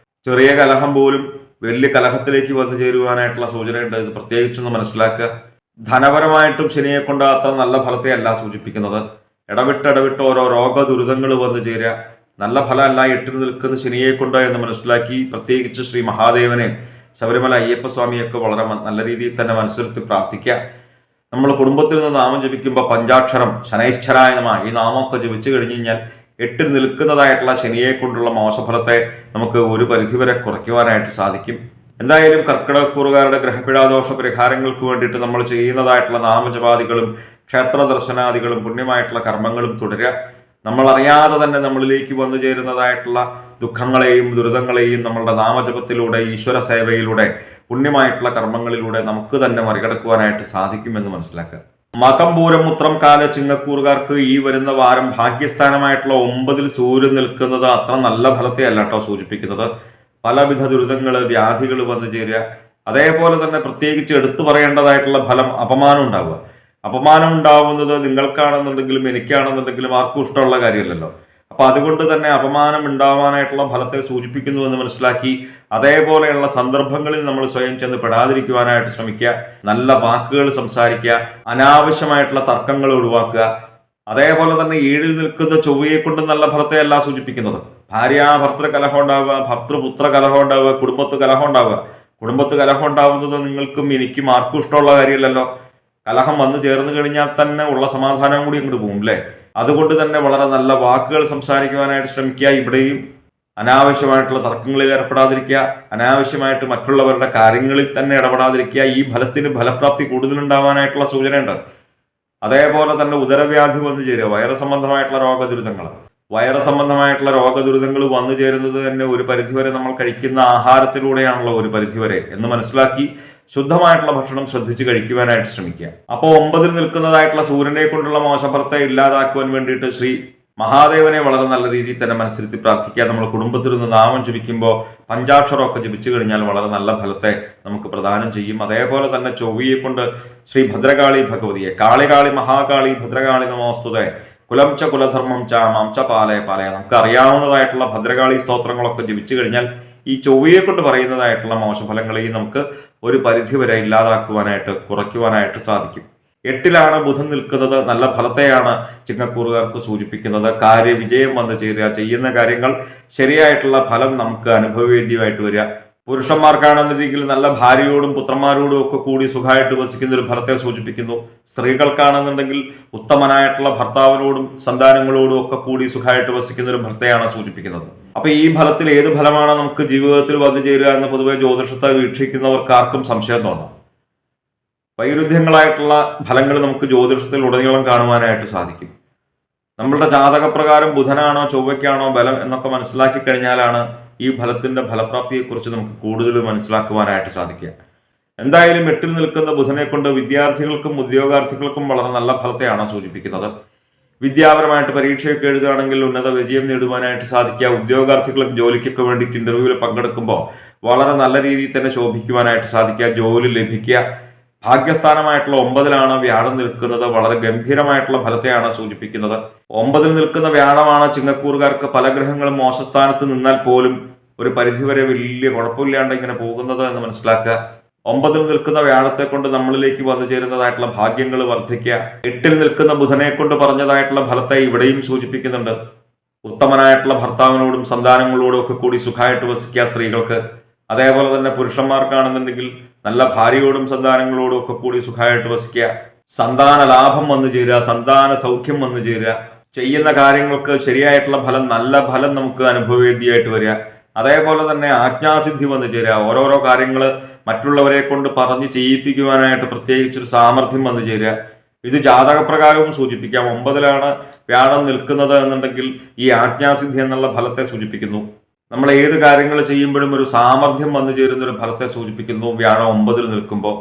ചെറിയ കലഹം പോലും വലിയ കലഹത്തിലേക്ക് വന്നു ചേരുവാനായിട്ടുള്ള സൂചനയുണ്ട്. ഇത് പ്രത്യേകിച്ചൊന്ന് മനസ്സിലാക്കുക. ധനപരമായിട്ടും ശനിയെ കൊണ്ട് അത്ര നല്ല ഫലത്തെ അല്ല സൂചിപ്പിക്കുന്നത്. ഇടവിട്ട് ഓരോ രോഗ ദുരിതങ്ങൾ വന്നു ചേരുക, നല്ല ഫലമല്ല എട്ടിൽ നിൽക്കുന്ന ശനിയെ കൊണ്ട് എന്ന് മനസ്സിലാക്കി പ്രത്യേകിച്ച് ശ്രീ മഹാദേവനെ, ശബരിമല അയ്യപ്പസ്വാമിയൊക്കെ വളരെ നല്ല രീതിയിൽ തന്നെ മനസ്സിലെത്തി പ്രാർത്ഥിക്കുക. നമ്മൾ കുടുംബത്തിൽ നിന്ന് നാമം ജപിക്കുമ്പോൾ പഞ്ചാക്ഷരം ശനൈശ്വരായ നമ ഈ നാമമൊക്കെ ജപിച്ചു കഴിഞ്ഞു കഴിഞ്ഞാൽ എട്ടിൽ നിൽക്കുന്നതായിട്ടുള്ള ശനിയെ കൊണ്ടുള്ള മോശഫലത്തെ നമുക്ക് ഒരു പരിധിവരെ കുറയ്ക്കുവാനായിട്ട് സാധിക്കും. എന്തായാലും കർക്കിടകക്കൂറുകാരുടെ ഗ്രഹപിഴാദോഷ പരിഹാരങ്ങൾക്ക് വേണ്ടിയിട്ട് നമ്മൾ ചെയ്യുന്നതായിട്ടുള്ള നാമജപാദികളും ക്ഷേത്ര ദർശനാദികളും പുണ്യമായിട്ടുള്ള കർമ്മങ്ങളും തുടരുക. നമ്മൾ അറിയാതെ തന്നെ നമ്മളിലേക്ക് വന്നു ചേരുന്നതായിട്ടുള്ള ദുഃഖങ്ങളെയും ദുരിതങ്ങളെയും നമ്മളുടെ നാമജപത്തിലൂടെ, ഈശ്വര സേവയിലൂടെ, പുണ്യമായിട്ടുള്ള കർമ്മങ്ങളിലൂടെ നമുക്ക് തന്നെ മറികടക്കുവാനായിട്ട് സാധിക്കുമെന്ന് മനസ്സിലാക്കുക. മകം പൂരം ഉത്രം കാല ചിങ്ങക്കൂറുകാർക്ക് ഈ വരുന്ന വാരം ഭാഗ്യസ്ഥാനമായിട്ടുള്ള 9 സൂര്യൻ നിൽക്കുന്നത് അത്ര നല്ല ഫലത്തെ അല്ല കേട്ടോ സൂചിപ്പിക്കുന്നത്. പലവിധ ദുരിതങ്ങൾ, വ്യാധികൾ വന്നു ചേരുക. അതേപോലെ തന്നെ പ്രത്യേകിച്ച് എടുത്തു പറയേണ്ടതായിട്ടുള്ള ഫലം അപമാനം ഉണ്ടാവുക. അപമാനം ഉണ്ടാവുന്നത് നിങ്ങൾക്കാണെന്നുണ്ടെങ്കിലും എനിക്കാണെന്നുണ്ടെങ്കിലും ആർക്കും ഇഷ്ടമുള്ള കാര്യമല്ലല്ലോ. അപ്പൊ അതുകൊണ്ട് തന്നെ അപമാനം ഉണ്ടാവാനായിട്ടുള്ള ഫലത്തെ സൂചിപ്പിക്കുന്നു എന്ന് മനസ്സിലാക്കി അതേപോലെയുള്ള സന്ദർഭങ്ങളിൽ നമ്മൾ സ്വയം ചെന്ന് പെടാതിരിക്കുവാനായിട്ട് ശ്രമിക്കുക. നല്ല വാക്കുകൾ സംസാരിക്കുക, അനാവശ്യമായിട്ടുള്ള തർക്കങ്ങൾ ഒഴിവാക്കുക. അതേപോലെ തന്നെ 7 നിൽക്കുന്ന ചൊവ്വയെ കൊണ്ട് നല്ല ഫലത്തെ അല്ല സൂചിപ്പിക്കുന്നത്. ഭാര്യാഭർത്തൃ കലഹം ഉണ്ടാവുക, ഭർത്തൃപുത്ര കലഹം ഉണ്ടാവുക, കുടുംബത്ത് കലഹം ഉണ്ടാവുക. കുടുംബത്ത് കലഹം ഉണ്ടാവുന്നത് നിങ്ങൾക്കും എനിക്കും ആർക്കും ഇഷ്ടമുള്ള കാര്യമല്ലല്ലോ. കലഹം വന്നു ചേർന്ന് കഴിഞ്ഞാൽ തന്നെ ഉള്ള സമാധാനം കൂടി അങ്ങോട്ട് പോകും അല്ലേ. അതുകൊണ്ട് തന്നെ വളരെ നല്ല വാക്കുകൾ സംസാരിക്കുവാനായിട്ട് ശ്രമിക്കുക. ഇവിടെയും അനാവശ്യമായിട്ടുള്ള തർക്കങ്ങളിൽ ഏർപ്പെടാതിരിക്കുക, അനാവശ്യമായിട്ട് മറ്റുള്ളവരുടെ കാര്യങ്ങളിൽ തന്നെ ഇടപെടാതിരിക്കുക. ഈ ഫലത്തിന് ഫലപ്രാപ്തി കൂടുതലുണ്ടാവാനായിട്ടുള്ള സൂചനയുണ്ട്. അതേപോലെ തന്നെ ഉദരവ്യാധി വന്നു ചേരുക, വൈറസ് സംബന്ധമായിട്ടുള്ള രോഗദുരിതങ്ങൾ വന്നു ചേരുന്നത് തന്നെ ഒരു പരിധിവരെ നമ്മൾ കഴിക്കുന്ന ആഹാരത്തിലൂടെയാണല്ലോ ഒരു പരിധിവരെ എന്ന് മനസ്സിലാക്കി ശുദ്ധമായിട്ടുള്ള ഭക്ഷണം ശ്രദ്ധിച്ച് കഴിക്കുവാനായിട്ട് ശ്രമിക്കുക. അപ്പോൾ 9 നിൽക്കുന്നതായിട്ടുള്ള സൂര്യനെ കൊണ്ടുള്ള മോശഫലത്തെ ഇല്ലാതാക്കുവാൻ വേണ്ടിയിട്ട് ശ്രീ മഹാദേവനെ വളരെ നല്ല രീതിയിൽ തന്നെ മനസ്സിരുത്തി പ്രാർത്ഥിക്കുക. നമ്മൾ കുടുംബത്തിൽ നിന്ന് നാമം ജപിക്കുമ്പോൾ പഞ്ചാക്ഷരമൊക്കെ ജപിച്ചു കഴിഞ്ഞാൽ വളരെ നല്ല ഫലത്തെ നമുക്ക് പ്രദാനം ചെയ്യും. അതേപോലെ തന്നെ ചൊവ്വയെ കൊണ്ട് ശ്രീ ഭദ്രകാളി ഭഗവതിയെ, കാളികാളി മഹാകാളി ഭദ്രകാളി നമോസ്തുതേ കുലം ച കുലധർമ്മം ച മാം ച പാലയ പാലയ, നമുക്ക് അറിയാവുന്നതായിട്ടുള്ള ഭദ്രകാളി സ്തോത്രങ്ങളൊക്കെ ജപിച്ചു കഴിഞ്ഞാൽ ഈ ചൊവ്വയെ കൊണ്ട് പറയുന്നതായിട്ടുള്ള മോശഫലങ്ങളെയും നമുക്ക് ഒരു പരിധിവരെ ഇല്ലാതാക്കുവാനായിട്ട്, കുറയ്ക്കുവാനായിട്ട് സാധിക്കും. 8ലാണ് ബുധൻ നിൽക്കുന്നത്. നല്ല ഫലത്തെയാണ് ചിങ്ങക്കൂറുകാർക്ക് സൂചിപ്പിക്കുന്നത്. കാര്യവിജയം വന്നു ചേരുക, ചെയ്യുന്ന കാര്യങ്ങൾ ശരിയായിട്ടുള്ള ഫലം നമുക്ക് അനുഭവവേദ്യമായിട്ട് വരിക. പുരുഷന്മാർക്കാണെന്നുണ്ടെങ്കിൽ നല്ല ഭാര്യയോടും പുത്രന്മാരോടും ഒക്കെ കൂടി സുഖമായിട്ട് വസിക്കുന്ന ഒരു ഫലത്തെ സൂചിപ്പിക്കുന്നു. സ്ത്രീകൾക്കാണെന്നുണ്ടെങ്കിൽ ഉത്തമനായിട്ടുള്ള ഭർത്താവിനോടും സന്താനങ്ങളോടും ഒക്കെ കൂടി സുഖമായിട്ട് വസിക്കുന്ന ഒരു ഫലത്തെയാണ് സൂചിപ്പിക്കുന്നത്. അപ്പൊ ഈ ഫലത്തിൽ ഏത് ഫലമാണ് നമുക്ക് ജീവിതത്തിൽ വന്നു ചേരുക എന്ന് പൊതുവെ ജ്യോതിഷത്തെ വീക്ഷിക്കുന്നവർക്കാർക്കും സംശയം തോന്നാം. വൈരുദ്ധ്യങ്ങളായിട്ടുള്ള ഫലങ്ങൾ നമുക്ക് ജ്യോതിഷത്തിൽ ഉടനീളം കാണുവാനായിട്ട് സാധിക്കും. നമ്മളുടെ ജാതകപ്രകാരം ബുധനാണോ ചൊവ്വയ്ക്കാണോ ബലം എന്നൊക്കെ മനസ്സിലാക്കി കഴിഞ്ഞാലാണ് ഈ ഫലത്തിന്റെ ഫലപ്രാപ്തിയെക്കുറിച്ച് നമുക്ക് കൂടുതൽ മനസ്സിലാക്കുവാനായിട്ട് സാധിക്കുക. എന്തായാലും 8ൽ നിൽക്കുന്ന ബുധനെ കൊണ്ട് വിദ്യാർത്ഥികൾക്കും ഉദ്യോഗാർത്ഥികൾക്കും വളരെ നല്ല ഫലത്തെയാണ് സൂചിപ്പിക്കുന്നത്. വിദ്യാപരമായിട്ട് പരീക്ഷയൊക്കെ എഴുതുകയാണെങ്കിൽ ഉന്നത വിജയം നേടുവാനായിട്ട് സാധിക്കുക. ഉദ്യോഗാർത്ഥികൾക്ക് ജോലിക്കൊക്കെ വേണ്ടിയിട്ട് ഇന്റർവ്യൂവിൽ പങ്കെടുക്കുമ്പോൾ വളരെ നല്ല രീതിയിൽ തന്നെ ശോഭിക്കുവാനായിട്ട് സാധിക്കുക, ജോലി ലഭിക്കുക. ഭാഗ്യസ്ഥാനമായിട്ടുള്ള 9ലാണ് വ്യാഴം നിൽക്കുന്നത്. വളരെ ഗംഭീരമായിട്ടുള്ള ഫലത്തെയാണ് സൂചിപ്പിക്കുന്നത്. 9ൽ നിൽക്കുന്ന വ്യാഴമാണ് ചിങ്ങക്കൂറുകാർക്ക് പല ഗ്രഹങ്ങളും മോശസ്ഥാനത്ത് നിന്നാൽ പോലും ഒരു പരിധിവരെ വലിയ കുഴപ്പമില്ലാണ്ട് ഇങ്ങനെ പോകുന്നത് എന്ന് മനസ്സിലാക്കുക. 9ൽ നിൽക്കുന്ന വ്യാഴത്തെ കൊണ്ട് നമ്മളിലേക്ക് വന്നു ചേരുന്നതായിട്ടുള്ള ഭാഗ്യങ്ങൾ വർദ്ധിക്കുക. 8ൽ നിൽക്കുന്ന ബുധനെ കൊണ്ട് പറഞ്ഞതായിട്ടുള്ള ഫലത്തെ ഇവിടെയും സൂചിപ്പിക്കുന്നുണ്ട്. ഉത്തമനായിട്ടുള്ള ഭർത്താവിനോടും സന്താനങ്ങളോടും ഒക്കെ കൂടി സുഖമായിട്ട് വസിക്കുക സ്ത്രീകൾക്ക്. അതേപോലെ തന്നെ പുരുഷന്മാർക്കാണെന്നുണ്ടെങ്കിൽ നല്ല ഭാര്യയോടും സന്താനങ്ങളോടും ഒക്കെ കൂടി സുഖമായിട്ട് വസിക്കുക. സന്താന ലാഭം വന്നു ചേരുക, സന്താന സൗഖ്യം വന്നു ചേരുക. ചെയ്യുന്ന കാര്യങ്ങൾക്ക് ശരിയായിട്ടുള്ള ഫലം, നല്ല ഫലം നമുക്ക് അനുഭവവേദ്യമായിട്ട് വരിക. അതേപോലെ തന്നെ ആജ്ഞാസിദ്ധി വന്നു ചേരുക. ഓരോരോ കാര്യങ്ങൾ മറ്റുള്ളവരെ കൊണ്ട് പറഞ്ഞ് ചെയ്യിപ്പിക്കുവാനായിട്ട് പ്രത്യേകിച്ചൊരു സാമർഥ്യം വന്നു ചേരുക. ഇത് ജാതകപ്രകാരവും സൂചിപ്പിക്കാം. 9ലാണ് വ്യാഴം നിൽക്കുന്നത് എന്നുണ്ടെങ്കിൽ ഈ ആജ്ഞാസിദ്ധി എന്നുള്ള ഫലത്തെ സൂചിപ്പിക്കുന്നു. നമ്മൾ ഏത് കാര്യങ്ങൾ ചെയ്യുമ്പോഴും ഒരു സാമർഥ്യം വന്നു ചേരുന്ന ഒരു ഫലത്തെ സൂചിപ്പിക്കുന്നു വ്യാഴം 9ൽ നിൽക്കുമ്പോൾ.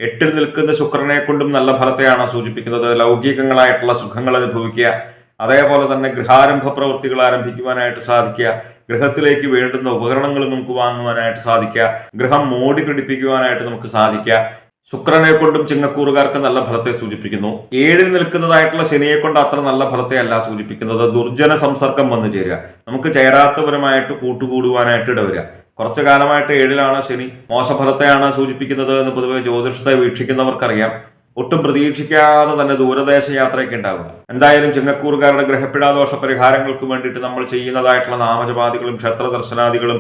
8ൽ നിൽക്കുന്ന ശുക്രനെ കൊണ്ടും നല്ല ഫലത്തെയാണ് സൂചിപ്പിക്കുന്നത്. ലൗകികങ്ങളായിട്ടുള്ള സുഖങ്ങൾ അനുഭവിക്കുക. അതേപോലെ തന്നെ ഗൃഹാരംഭ പ്രവൃത്തികൾ ആരംഭിക്കുവാനായിട്ട് സാധിക്കുക. ഗൃഹത്തിലേക്ക് വേണ്ടുന്ന ഉപകരണങ്ങൾ നമുക്ക് വാങ്ങുവാനായിട്ട് സാധിക്കുക. ഗൃഹം മോടി പിടിപ്പിക്കുവാനായിട്ട് നമുക്ക് സാധിക്കുക. ശുക്രനെ കൊണ്ടും ചിങ്ങക്കൂറുകാർക്ക് നല്ല ഫലത്തെ സൂചിപ്പിക്കുന്നു. 7ൽ നിൽക്കുന്നതായിട്ടുള്ള ശനിയെ കൊണ്ട് അത്ര നല്ല ഫലത്തെ അല്ല സൂചിപ്പിക്കുന്നത്. ദുർജന സംസർഗം വന്നു ചേരുക, നമുക്ക് ചേരാത്തവരുമായിട്ട് കൂട്ടുകൂടുവാനായിട്ട് ഇടവരിക. കുറച്ചു കാലമായിട്ട് 7ലാണ് ശനി. മോശഫലത്തെയാണ് സൂചിപ്പിക്കുന്നത് എന്ന് പൊതുവെ ജ്യോതിഷത്തെ വീക്ഷിക്കുന്നവർക്കറിയാം. ഒട്ടും പ്രതീക്ഷിക്കാതെ തന്നെ ദൂരദേശ യാത്രയൊക്കെ ഉണ്ടാവുക. എന്തായാലും ചിങ്ങക്കൂറുകാരുടെ ഗ്രഹപ്പിഴാദോഷ പരിഹാരങ്ങൾക്ക് വേണ്ടിയിട്ട് നമ്മൾ ചെയ്യുന്നതായിട്ടുള്ള നാമജപാദികളും ക്ഷേത്ര ദർശനാദികളും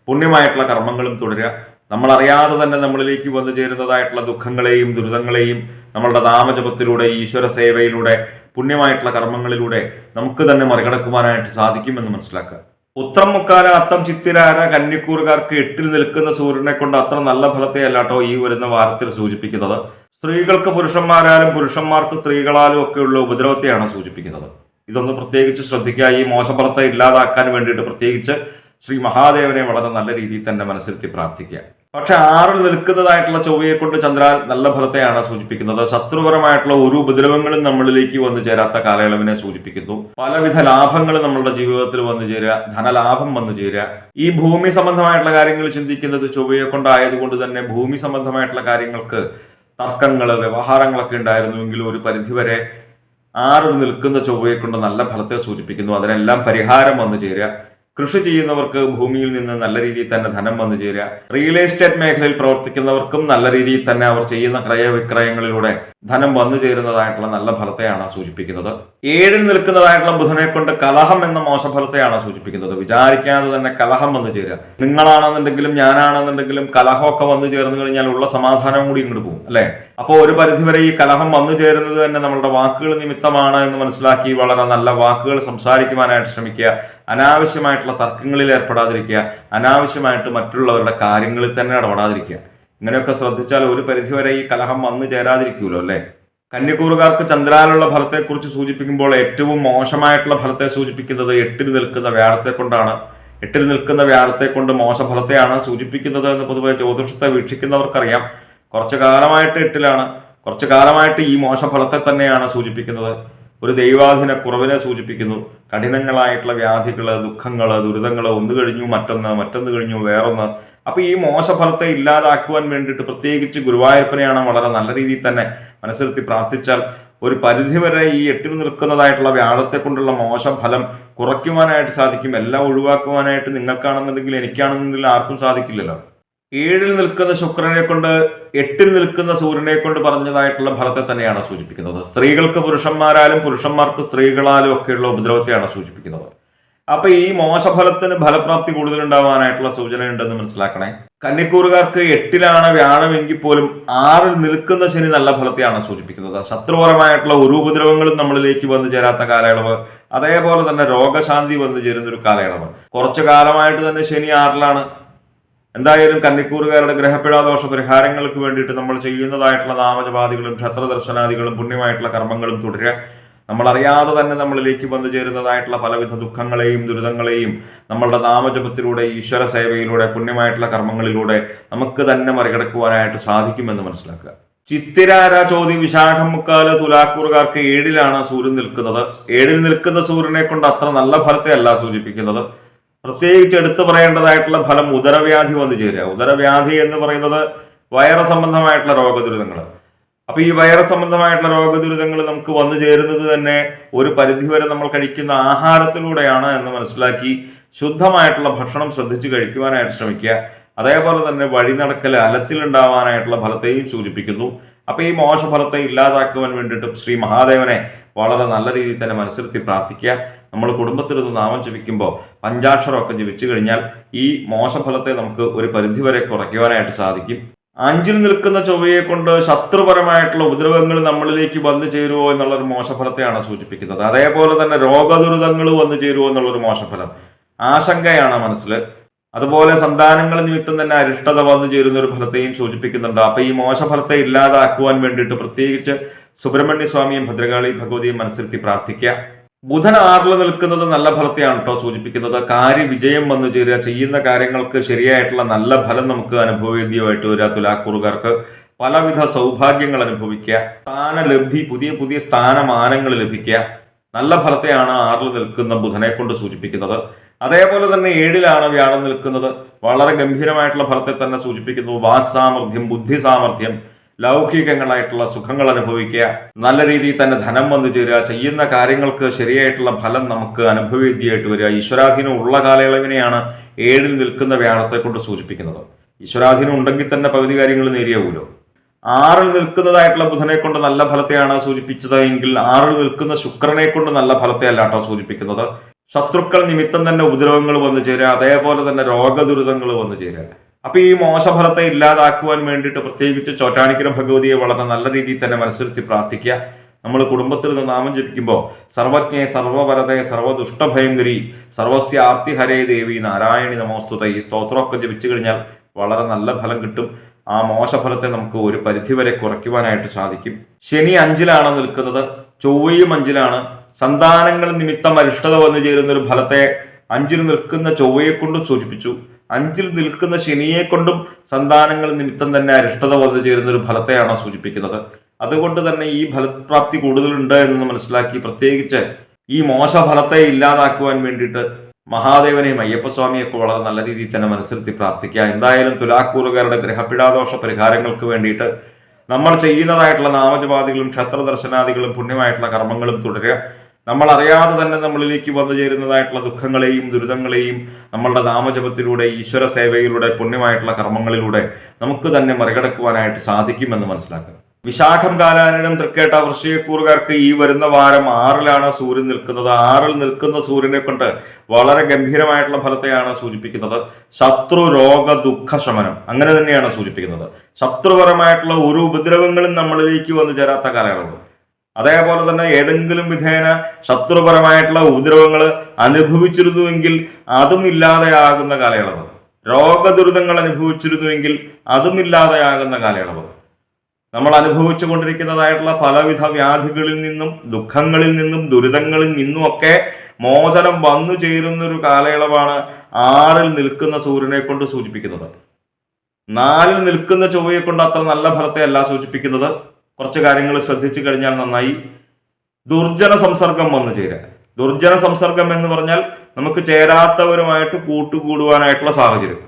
പുണ്യമായിട്ടുള്ള കർമ്മങ്ങളും തുടരുക. നമ്മൾ അറിയാതെ തന്നെ നമ്മളിലേക്ക് വന്നു ചേരുന്നതായിട്ടുള്ള ദുഃഖങ്ങളെയും ദുരിതങ്ങളെയും നമ്മളുടെ നാമജപത്തിലൂടെ, ഈശ്വര സേവയിലൂടെ, പുണ്യമായിട്ടുള്ള കർമ്മങ്ങളിലൂടെ നമുക്ക് തന്നെ മറികടക്കുവാനായിട്ട് സാധിക്കുമെന്ന് മനസ്സിലാക്കുക. ഉത്രം മുക്കാല അത്തം ചിത്തിരാര കന്നിക്കൂറുകാർക്ക് 8ൽ നിൽക്കുന്ന സൂര്യനെ കൊണ്ട് അത്ര നല്ല ഫലത്തെ അല്ലാട്ടോ ഈ വരുന്ന വാരത്തിൽ സൂചിപ്പിക്കുന്നത്. സ്ത്രീകൾക്ക് പുരുഷന്മാരാലും പുരുഷന്മാർക്ക് സ്ത്രീകളാലും ഒക്കെയുള്ള ഉപദ്രവത്തെയാണ് സൂചിപ്പിക്കുന്നത്. ഇതൊന്ന് പ്രത്യേകിച്ച് ശ്രദ്ധിക്കുക. ഈ മോശഫലത്തെ ഇല്ലാതാക്കാൻ വേണ്ടിയിട്ട് പ്രത്യേകിച്ച് ശ്രീ മഹാദേവനെ വളരെ നല്ല രീതിയിൽ തന്നെ മനസ്സിരുത്തി പ്രാർത്ഥിക്കുക. പക്ഷെ 6ൽ നിൽക്കുന്നതായിട്ടുള്ള ചൊവ്വയെ കൊണ്ട് ചന്ദ്രൻ നല്ല ഫലത്തെയാണ് സൂചിപ്പിക്കുന്നത്. ശത്രുപരമായിട്ടുള്ള ഒരു ഉപദ്രവങ്ങളും നമ്മളിലേക്ക് വന്നു ചേരാത്ത കാലയളവിനെ സൂചിപ്പിക്കുന്നു. പലവിധ ലാഭങ്ങൾ നമ്മളുടെ ജീവിതത്തിൽ വന്നു ചേരുക, ധനലാഭം വന്നു ചേരുക. ഈ ഭൂമി സംബന്ധമായിട്ടുള്ള കാര്യങ്ങൾ ചിന്തിക്കുന്നത് ചൊവ്വയെ കൊണ്ടായതുകൊണ്ട് തന്നെ ഭൂമി സംബന്ധമായിട്ടുള്ള കാര്യങ്ങൾക്ക് തർക്കങ്ങൾ, വ്യവഹാരങ്ങളൊക്കെ ഉണ്ടായിരുന്നുവെങ്കിലും ഒരു പരിധിവരെ 6ൽ നിൽക്കുന്ന ചൊവ്വയെ കൊണ്ട് നല്ല ഫലത്തെ സൂചിപ്പിക്കുന്നു. അതിനെല്ലാം പരിഹാരം വന്നു ചേരുക. കൃഷി ചെയ്യുന്നവർക്ക് ഭൂമിയിൽ നിന്ന് നല്ല രീതിയിൽ തന്നെ ധനം വന്നു ചേരുക. റിയൽ എസ്റ്റേറ്റ് മേഖലയിൽ പ്രവർത്തിക്കുന്നവർക്കും നല്ല രീതിയിൽ തന്നെ അവർ ചെയ്യുന്ന ക്രയവിക്രയങ്ങളിലൂടെ ധനം വന്നു ചേരുന്നതായിട്ടുള്ള നല്ല ഫലത്തെയാണ് സൂചിപ്പിക്കുന്നത്. 7ൽ നിൽക്കുന്നതായിട്ടുള്ള ബുധനെ കൊണ്ട് കലഹം എന്ന മോശഫലത്തെയാണ് സൂചിപ്പിക്കുന്നത്. വിചാരിക്കാതെ തന്നെ കലഹം വന്നു ചേരുക. നിങ്ങളാണെന്നുണ്ടെങ്കിലും ഞാനാണെന്നുണ്ടെങ്കിലും കലഹമൊക്കെ വന്നു ചേർന്ന് കഴിഞ്ഞാൽ ഉള്ള സമാധാനം കൂടി ഇങ്ങോട്ട് പോകും, അല്ലെ? അപ്പോൾ ഒരു പരിധിവരെ ഈ കലഹം വന്നു ചേരുന്നത് തന്നെ നമ്മളുടെ വാക്കുകൾ നിമിത്തമാണ് എന്ന് മനസ്സിലാക്കി വളരെ നല്ല വാക്കുകൾ സംസാരിക്കുവാനായിട്ട് ശ്രമിക്കുക. അനാവശ്യമായിട്ടുള്ള തർക്കങ്ങളിൽ ഏർപ്പെടാതിരിക്കുക. അനാവശ്യമായിട്ട് മറ്റുള്ളവരുടെ കാര്യങ്ങളിൽ തന്നെ ഇടപെടാതിരിക്കുക. ഇങ്ങനെയൊക്കെ ശ്രദ്ധിച്ചാൽ ഒരു പരിധിവരെ ഈ കലഹം വന്നു ചേരാതിരിക്കുമല്ലോ, അല്ലേ? കന്യക്കൂറുകാർക്ക് ചന്ദ്രാലുള്ള ഫലത്തെക്കുറിച്ച് സൂചിപ്പിക്കുമ്പോൾ ഏറ്റവും മോശമായിട്ടുള്ള ഫലത്തെ സൂചിപ്പിക്കുന്നത് 8ൽ നിൽക്കുന്ന വ്യാഴത്തെ കൊണ്ടാണ്. 8ൽ നിൽക്കുന്ന വ്യാഴത്തെ കൊണ്ട് മോശഫലത്തെയാണ് സൂചിപ്പിക്കുന്നത് എന്ന് പൊതുവെ ജ്യോതിഷത്തെ വീക്ഷിക്കുന്നവർക്കറിയാം. കുറച്ചു കാലമായിട്ട് 8ലാണ്. കുറച്ചു കാലമായിട്ട് ഈ മോശഫലത്തെ തന്നെയാണ് സൂചിപ്പിക്കുന്നത്. ഒരു ദൈവാധീന കുറവിനെ സൂചിപ്പിക്കുന്നു. കഠിനങ്ങളായിട്ടുള്ള വ്യാധികൾ, ദുഃഖങ്ങൾ, ദുരിതങ്ങൾ, ഒന്ന് കഴിഞ്ഞു മറ്റൊന്ന് കഴിഞ്ഞു വേറൊന്ന്. അപ്പൊ ഈ മോശഫലത്തെ ഇല്ലാതാക്കുവാൻ വേണ്ടിയിട്ട് പ്രത്യേകിച്ച് ഗുരുവായൂരപ്പനെയാണ് വളരെ നല്ല രീതിയിൽ തന്നെ മനസ്സിലെത്തി പ്രാർത്ഥിച്ചാൽ ഒരു പരിധിവരെ ഈ 8ൽ നിൽക്കുന്നതായിട്ടുള്ള വ്യാഴത്തെ കൊണ്ടുള്ള മോശം ഫലം കുറയ്ക്കുവാനായിട്ട് സാധിക്കും. എല്ലാം ഒഴിവാക്കുവാനായിട്ട് നിങ്ങൾക്കാണെന്നുണ്ടെങ്കിൽ എനിക്കാണെന്നുണ്ടെങ്കിൽ ആർക്കും സാധിക്കില്ലല്ലോ. 7ൽ നിൽക്കുന്ന ശുക്രനെ കൊണ്ട് 8ൽ നിൽക്കുന്ന സൂര്യനെ കൊണ്ട് പറഞ്ഞതായിട്ടുള്ള ഫലത്തെ തന്നെയാണ് സൂചിപ്പിക്കുന്നത്. സ്ത്രീകൾക്ക് പുരുഷന്മാരാലും പുരുഷന്മാർക്ക് സ്ത്രീകളാലും ഒക്കെയുള്ള ഉപദ്രവത്തെയാണ് സൂചിപ്പിക്കുന്നത്. അപ്പൊ ഈ മോശഫലത്തിന് ഫലപ്രാപ്തി കൂടുതലുണ്ടാവാനായിട്ടുള്ള സൂചന ഉണ്ടെന്ന് മനസ്സിലാക്കണേ. കന്നിക്കൂറുകാർക്ക് 8ലാണ് വ്യാഴമെങ്കിൽ പോലും 6ൽ നിൽക്കുന്ന ശനി നല്ല ഫലത്തെയാണ് സൂചിപ്പിക്കുന്നത്. ശത്രുപരമായിട്ടുള്ള ഒരു ഉപദ്രവങ്ങളും നമ്മളിലേക്ക് വന്നു ചേരാത്ത കാലയളവ്, അതേപോലെ തന്നെ രോഗശാന്തി വന്നു ചേരുന്ന ഒരു കാലയളവ്. കുറച്ചു കാലമായിട്ട് തന്നെ ശനി 6ലാണ്. എന്തായാലും കന്നിക്കൂറുകാരുടെ ഗ്രഹപ്പിഴാദോഷ പരിഹാരങ്ങൾക്ക് വേണ്ടിയിട്ട് നമ്മൾ ചെയ്യുന്നതായിട്ടുള്ള നാമജപാദികളും ക്ഷേത്ര ദർശനാദികളും പുണ്യമായിട്ടുള്ള കർമ്മങ്ങളും തുടരുക. നമ്മളറിയാതെ തന്നെ നമ്മളിലേക്ക് വന്നു ചേരുന്നതായിട്ടുള്ള പലവിധ ദുഃഖങ്ങളെയും ദുരിതങ്ങളെയും നമ്മളുടെ നാമജപത്തിലൂടെ, ഈശ്വര സേവയിലൂടെ, പുണ്യമായിട്ടുള്ള കർമ്മങ്ങളിലൂടെ നമുക്ക് തന്നെ മറികടക്കുവാനായിട്ട് സാധിക്കുമെന്ന് മനസ്സിലാക്കുക. ചിത്തിരാര, ചോതി, വിശാഖം മുക്കാല് തുലാക്കൂറുകാർക്ക് 7ലാണ് സൂര്യൻ നിൽക്കുന്നത്. 7ൽ നിൽക്കുന്ന സൂര്യനെ കൊണ്ട് അത്ര നല്ല ഫലത്തെ അല്ല സൂചിപ്പിക്കുന്നത്. പ്രത്യേകിച്ച് എടുത്തു പറയേണ്ടതായിട്ടുള്ള ഫലം ഉദരവ്യാധി വന്നു ചേരുക. ഉദരവ്യാധി എന്ന് പറയുന്നത് വൈറസ് സംബന്ധമായിട്ടുള്ള രോഗദുരിതങ്ങൾ. അപ്പൊ ഈ വൈറസ് സംബന്ധമായിട്ടുള്ള രോഗദുരിതങ്ങൾ നമുക്ക് വന്നു ചേരുന്നത് തന്നെ ഒരു പരിധിവരെ നമ്മൾ കഴിക്കുന്ന ആഹാരത്തിലൂടെയാണ് എന്ന് മനസ്സിലാക്കി ശുദ്ധമായിട്ടുള്ള ഭക്ഷണം ശ്രദ്ധിച്ച് കഴിക്കുവാനായിട്ട് ശ്രമിക്കുക. അതേപോലെ തന്നെ വഴി നടക്കൽ, അലച്ചിലുണ്ടാവാനായിട്ടുള്ള ഫലത്തെയും സൂചിപ്പിക്കുന്നു. അപ്പൊ ഈ മോശഫലത്തെ ഇല്ലാതാക്കുവാൻ വേണ്ടിയിട്ട് ശ്രീ മഹാദേവനെ വളരെ നല്ല രീതിയിൽ തന്നെ മനസ്സിരുത്തി പ്രാർത്ഥിക്കുക. നമ്മൾ കുടുംബത്തിലൊന്ന് നാമം ജപിക്കുമ്പോൾ പഞ്ചാക്ഷരമൊക്കെ ജപിച്ചു കഴിഞ്ഞാൽ ഈ മോശഫലത്തെ നമുക്ക് ഒരു പരിധിവരെ കുറയ്ക്കുവാനായിട്ട് സാധിക്കും. 5ൽ നിൽക്കുന്ന ചൊവ്വയെ കൊണ്ട് ശത്രുപരമായിട്ടുള്ള ഉപദ്രവങ്ങൾ നമ്മളിലേക്ക് വന്നു ചേരുവോ എന്നുള്ളൊരു മോശഫലത്തെയാണ് സൂചിപ്പിക്കുന്നത്. അതേപോലെ തന്നെ രോഗദുരിതങ്ങൾ വന്നു ചേരുവോ എന്നുള്ളൊരു മോശഫലം, ആശങ്കയാണ് മനസ്സിൽ. അതുപോലെ സന്താനങ്ങൾ നിമിത്തം തന്നെ അരിഷ്ടത വന്നു ചേരുന്ന ഒരു ഫലത്തെയും സൂചിപ്പിക്കുന്നുണ്ട്. അപ്പൊ ഈ മോശഫലത്തെ ഇല്ലാതാക്കുവാൻ വേണ്ടിയിട്ട് പ്രത്യേകിച്ച് സുബ്രഹ്മണ്യ സ്വാമിയും ഭദ്രകാളി ഭഗവതിയും മനസ്സിരുത്തി പ്രാർത്ഥിക്കുക. ബുധൻ 6ൽ നിൽക്കുന്നത് നല്ല ഫലത്തെയാണ് കേട്ടോ സൂചിപ്പിക്കുന്നത്. കാര്യവിജയം വന്നു ചേരുക, ചെയ്യുന്ന കാര്യങ്ങൾക്ക് ശരിയായിട്ടുള്ള നല്ല ഫലം നമുക്ക് അനുഭവവേദ്യമായിട്ട് വരിക. തുലാക്കൂറുകാർക്ക് പലവിധ സൗഭാഗ്യങ്ങൾ അനുഭവിക്കുക, സ്ഥാനലബ്ധി, പുതിയ പുതിയ സ്ഥാനമാനങ്ങൾ ലഭിക്കുക. നല്ല ഫലത്തെയാണ് 6ൽ നിൽക്കുന്ന ബുധനെ കൊണ്ട് സൂചിപ്പിക്കുന്നത്. അതേപോലെ തന്നെ 7ലാണ് വ്യാഴം നിൽക്കുന്നത്. വളരെ ഗംഭീരമായിട്ടുള്ള ഫലത്തെ തന്നെ സൂചിപ്പിക്കുന്നു. വാക് സാമർഥ്യം, ബുദ്ധി സാമർഥ്യം, ലൗകികങ്ങളായിട്ടുള്ള സുഖങ്ങൾ അനുഭവിക്കുക, നല്ല രീതിയിൽ തന്നെ ധനം വന്നു ചേരുക, ചെയ്യുന്ന കാര്യങ്ങൾക്ക് ശരിയായിട്ടുള്ള ഫലം നമുക്ക് അനുഭവവേദ്യമായിട്ട് വരിക. ഈശ്വരാധീനം ഉള്ള കാലയളവിനെയാണ് 7ൽ നിൽക്കുന്ന വ്യാഴത്തെ കൊണ്ട് സൂചിപ്പിക്കുന്നത്. ഈശ്വരാധീനം ഉണ്ടെങ്കിൽ തന്നെ പകുതി കാര്യങ്ങൾ നേരിയാവൂലോ. ആറിൽ നിൽക്കുന്നതായിട്ടുള്ള ബുധനെ കൊണ്ട് നല്ല ഫലത്തെയാണ് സൂചിപ്പിച്ചത് എങ്കിൽ ആറിൽ നിൽക്കുന്ന ശുക്രനെ കൊണ്ട് നല്ല ഫലത്തെ അല്ല കേട്ടോ സൂചിപ്പിക്കുന്നത്. ശത്രുക്കൾ നിമിത്തം തന്നെ ഉപദ്രവങ്ങൾ വന്നു ചേരുക, അതേപോലെ തന്നെ രോഗദുരിതങ്ങൾ വന്നു ചേരുക. അപ്പൊ ഈ മോശഫലത്തെ ഇല്ലാതാക്കുവാൻ വേണ്ടിയിട്ട് പ്രത്യേകിച്ച് ചോറ്റാനിക്കര ഭഗവതിയെ വളരെ നല്ല രീതിയിൽ തന്നെ മനസ്സിരുത്തി പ്രാർത്ഥിക്കുക. നമ്മൾ കുടുംബത്തിൽ നിന്ന് നാമം ജപിക്കുമ്പോൾ സർവജ്ഞേ സർവവരതേ സർവദുഷ്ടഭയങ്കരി സർവസ്യ ആർത്തിഹരേ ദേവി നാരായണി നമോസ്തുത ഈ സ്തോത്രമൊക്കെ ജപിച്ചു കഴിഞ്ഞാൽ വളരെ നല്ല ഫലം കിട്ടും. ആ മോശഫലത്തെ നമുക്ക് ഒരു പരിധിവരെ കുറയ്ക്കുവാനായിട്ട് സാധിക്കും. ശനി 5-ലാണ് നിൽക്കുന്നത്, ചൊവ്വയും 5-ലാണ്. സന്താനങ്ങൾ നിമിത്തം അരിഷ്ടത വന്നു ചേരുന്ന ഒരു ഫലത്തെ 5-ൽ നിൽക്കുന്ന ചൊവ്വയെ കൊണ്ടും സൂചിപ്പിച്ചു. 5-ൽ നിൽക്കുന്ന ശനിയെ കൊണ്ടും സന്താനങ്ങൾ നിമിത്തം തന്നെ അരിഷ്ടത വന്നു ചേരുന്ന ഒരു ഫലത്തെയാണ് സൂചിപ്പിക്കുന്നത്. അതുകൊണ്ട് തന്നെ ഈ ഫലപ്രാപ്തി കൂടുതലുണ്ട് എന്ന് മനസ്സിലാക്കി പ്രത്യേകിച്ച് ഈ മോശഫലത്തെ ഇല്ലാതാക്കുവാൻ വേണ്ടിയിട്ട് മഹാദേവനെയും അയ്യപ്പസ്വാമിയൊക്കെ വളരെ നല്ല രീതിയിൽ തന്നെ മനസ്സിരുത്തി പ്രാർത്ഥിക്കുക. എന്തായാലും തുലാക്കൂറുകാരുടെ ഗ്രഹപിടാദോഷ പരിഹാരങ്ങൾക്ക് വേണ്ടിയിട്ട് നമ്മൾ ചെയ്യുന്നതായിട്ടുള്ള നാമജപാദികളും ക്ഷേത്രദർശനാദികളും പുണ്യമായിട്ടുള്ള കർമ്മങ്ങളും തുടരുക. നമ്മൾ അറിയാതെ തന്നെ നമ്മളിലേക്ക് വന്നു ചേരുന്നതായിട്ടുള്ള ദുഃഖങ്ങളെയും ദുരിതങ്ങളെയും നമ്മളുടെ നാമജപത്തിലൂടെ ഈശ്വര സേവയിലൂടെ പുണ്യമായിട്ടുള്ള കർമ്മങ്ങളിലൂടെ നമുക്ക് തന്നെ മറികടക്കുവാനായിട്ട് സാധിക്കുമെന്ന് മനസ്സിലാക്കുക. വിശാഖം കാലാനിടം തൃക്കേട്ട വൃശ്ചികക്കൂറുകാർക്ക് ഈ വരുന്ന വാരം 6-ലാണ് സൂര്യൻ നിൽക്കുന്നത്. 6-ൽ നിൽക്കുന്ന സൂര്യനെ കൊണ്ട് വളരെ ഗംഭീരമായിട്ടുള്ള ഫലത്തെയാണ് സൂചിപ്പിക്കുന്നത്. ശത്രു രോഗ ദുഃഖ ശമനം അങ്ങനെ തന്നെയാണ് സൂചിപ്പിക്കുന്നത്. ശത്രുപരമായിട്ടുള്ള ഒരു ഉപദ്രവങ്ങളും നമ്മളിലേക്ക് വന്നു ചേരാത്ത കാലയളവ്. അതേപോലെ തന്നെ ഏതെങ്കിലും വിധേന ശത്രുപരമായിട്ടുള്ള ഉപദ്രവങ്ങൾ അനുഭവിച്ചിരുന്നുവെങ്കിൽ അതും ഇല്ലാതെയാകുന്ന കാലയളവ്. രോഗദുരിതങ്ങൾ അനുഭവിച്ചിരുന്നുവെങ്കിൽ അതും ഇല്ലാതെയാകുന്ന കാലയളവ്. നമ്മൾ അനുഭവിച്ചു കൊണ്ടിരിക്കുന്നതായിട്ടുള്ള പലവിധ വ്യാധികളിൽ നിന്നും ദുഃഖങ്ങളിൽ നിന്നും ദുരിതങ്ങളിൽ നിന്നുമൊക്കെ മോചനം വന്നു ചേരുന്ന ഒരു കാലയളവാണ് 6-ൽ നിൽക്കുന്ന സൂര്യനെ കൊണ്ട് സൂചിപ്പിക്കുന്നത്. 4-ൽ നിൽക്കുന്ന ചൊവ്വയെ കൊണ്ട് അത്ര നല്ല ഫലത്തെ അല്ല സൂചിപ്പിക്കുന്നത്. കുറച്ച് കാര്യങ്ങൾ ശ്രദ്ധിച്ചു കഴിഞ്ഞാൽ നന്നായി. ദുർജന സംസർഗം വന്നു ചേരുക. ദുർജന സംസർഗം എന്ന് പറഞ്ഞാൽ നമുക്ക് ചേരാത്തവരുമായിട്ട് കൂട്ടുകൂടുവാനായിട്ടുള്ള സാഹചര്യം.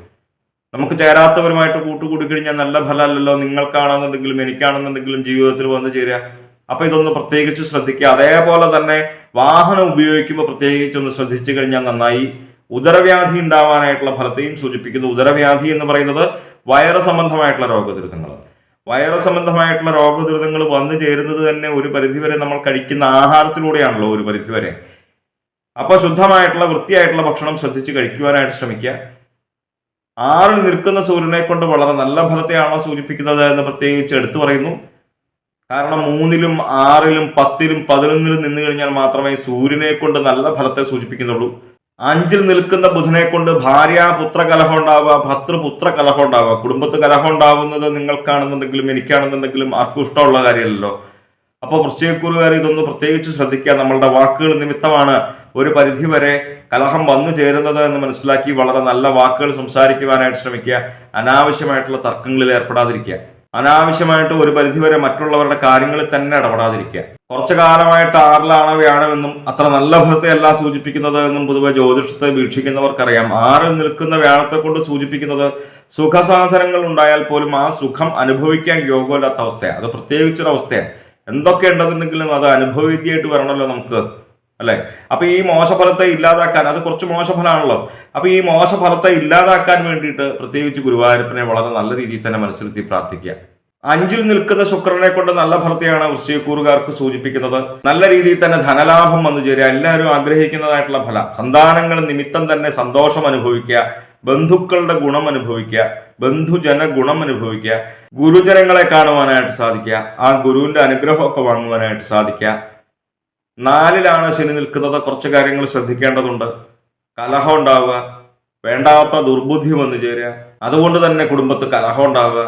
നമുക്ക് ചേരാത്തവരുമായിട്ട് കൂട്ടുകൂടി കഴിഞ്ഞാൽ നല്ല ഫലമല്ലല്ലോ. നിങ്ങൾക്കാണെന്നുണ്ടെങ്കിലും എനിക്കാണെന്നുണ്ടെങ്കിലും ജീവിതത്തിൽ വന്നു ചേരുക. അപ്പൊ ഇതൊന്ന് പ്രത്യേകിച്ച് ശ്രദ്ധിക്കുക. അതേപോലെ തന്നെ വാഹനം ഉപയോഗിക്കുമ്പോൾ പ്രത്യേകിച്ച് ഒന്ന് ശ്രദ്ധിച്ചു കഴിഞ്ഞാൽ നന്നായി. ഉദരവ്യാധി ഉണ്ടാവാനായിട്ടുള്ള ഫലത്തെയും സൂചിപ്പിക്കുന്നു. ഉദരവ്യാധി എന്ന് പറയുന്നത് വയറ് സംബന്ധമായിട്ടുള്ള രോഗദുരിതങ്ങൾ. വയറ് സംബന്ധമായിട്ടുള്ള രോഗദുരിതങ്ങൾ വന്നു ചേരുന്നത് തന്നെ ഒരു പരിധിവരെ നമ്മൾ കഴിക്കുന്ന ആഹാരത്തിലൂടെയാണല്ലോ ഒരു പരിധിവരെ. അപ്പൊ ശുദ്ധമായിട്ടുള്ള വൃത്തിയായിട്ടുള്ള ഭക്ഷണം ശ്രദ്ധിച്ച് കഴിക്കുവാനായിട്ട് ശ്രമിക്കുക. 6-ൽ നിൽക്കുന്ന സൂര്യനെ കൊണ്ട് വളരെ നല്ല ഫലത്തെയാണോ സൂചിപ്പിക്കുന്നത് എന്ന് പ്രത്യേകിച്ച് എടുത്തു പറയുന്നു. കാരണം 3-ലും 6-ലും 10-ലും 11-ലും നിന്ന് കഴിഞ്ഞാൽ മാത്രമേ സൂര്യനെ കൊണ്ട് നല്ല ഫലത്തെ സൂചിപ്പിക്കുന്നുള്ളൂ. 5-ൽ നിൽക്കുന്ന ബുധനെ കൊണ്ട് ഭാര്യ-പുത്ര കലഹം ഉണ്ടാവുക, ഭർത്തൃപുത്ര കലഹം ഉണ്ടാവുക. കുടുംബത്ത് കലഹം ഉണ്ടാവുന്നത് നിങ്ങൾക്കാണെന്നുണ്ടെങ്കിലും എനിക്കാണെന്നുണ്ടെങ്കിലും ആർക്കും ഇഷ്ടമുള്ള കാര്യമല്ലല്ലോ. അപ്പോൾ വൃശ്ചികക്കൂറുകാർ ഇതൊന്ന് പ്രത്യേകിച്ച് ശ്രദ്ധിക്കുക. നമ്മളുടെ വാക്കുകൾ നിമിത്തമാണ് ഒരു പരിധിവരെ കലഹം വന്നു ചേരുന്നത് എന്ന് മനസ്സിലാക്കി വളരെ നല്ല വാക്കുകൾ സംസാരിക്കുവാനായിട്ട് ശ്രമിക്കുക. അനാവശ്യമായിട്ടുള്ള തർക്കങ്ങളിൽ ഏർപ്പെടാതിരിക്കുക. അനാവശ്യമായിട്ട് ഒരു പരിധിവരെ മറ്റുള്ളവരുടെ കാര്യങ്ങളിൽ തന്നെ ഇടപെടാതിരിക്കുക. കുറച്ചു കാലമായിട്ട് 6-ലാണ് വ്യാഴമെന്നും അത്ര നല്ല ഫലത്തെ അല്ല സൂചിപ്പിക്കുന്നത് എന്നും പൊതുവെ ജ്യോതിഷത്തെ വീക്ഷിക്കുന്നവർക്കറിയാം. 6-ൽ നിൽക്കുന്ന വ്യാഴത്തെ കൊണ്ട് സൂചിപ്പിക്കുന്നത് സുഖസാധനങ്ങൾ ഉണ്ടായാൽ പോലും ആ സുഖം അനുഭവിക്കാൻ യോഗ്യമല്ലാത്ത അവസ്ഥയാണ്. അത് പ്രത്യേകിച്ചൊരവസ്ഥയാണ്. എന്തൊക്കെ ഉണ്ടെന്നുണ്ടെങ്കിലും അത് അനുഭവവിദ്യയായിട്ട് വരണമല്ലോ നമുക്ക്, അല്ലെ? അപ്പൊ ഈ മോശഫലത്തെ ഇല്ലാതാക്കാൻ, അത് കുറച്ച് മോശഫലമാണല്ലോ. അപ്പൊ ഈ മോശഫലത്തെ ഇല്ലാതാക്കാൻ വേണ്ടിയിട്ട് പ്രത്യേകിച്ച് ഗുരുവായൂരപ്പനെ വളരെ നല്ല രീതിയിൽ തന്നെ മനസ്സിലെത്തി പ്രാർത്ഥിക്കുക. 5-ൽ നിൽക്കുന്ന ശുക്രനെ കൊണ്ട് നല്ല ഫലത്തെയാണ് വൃശ്ചികക്കൂറുകാർക്ക് സൂചിപ്പിക്കുന്നത്. നല്ല രീതിയിൽ തന്നെ ധനലാഭം വന്നു ചേരുക, എല്ലാവരും ആഗ്രഹിക്കുന്നതായിട്ടുള്ള ഫലം. സന്താനങ്ങൾ നിമിത്തം തന്നെ സന്തോഷം അനുഭവിക്കുക, ബന്ധുക്കളുടെ ഗുണം അനുഭവിക്കുക, ബന്ധുജന ഗുണം അനുഭവിക്കുക, ഗുരുജനങ്ങളെ കാണുവാനായിട്ട് സാധിക്കുക, ആ ഗുരുവിന്റെ അനുഗ്രഹമൊക്കെ വാങ്ങുവാനായിട്ട് സാധിക്കുക. 4-ലാണ് ശനി നിൽക്കുന്നത്. കുറച്ച് കാര്യങ്ങൾ ശ്രദ്ധിക്കേണ്ടതുണ്ട്. കലഹം ഉണ്ടാവുക, വേണ്ടാത്ത ദുർബുദ്ധി വന്നു ചേരുക, അതുകൊണ്ട് തന്നെ കുടുംബത്ത് കലഹം ഉണ്ടാവുക,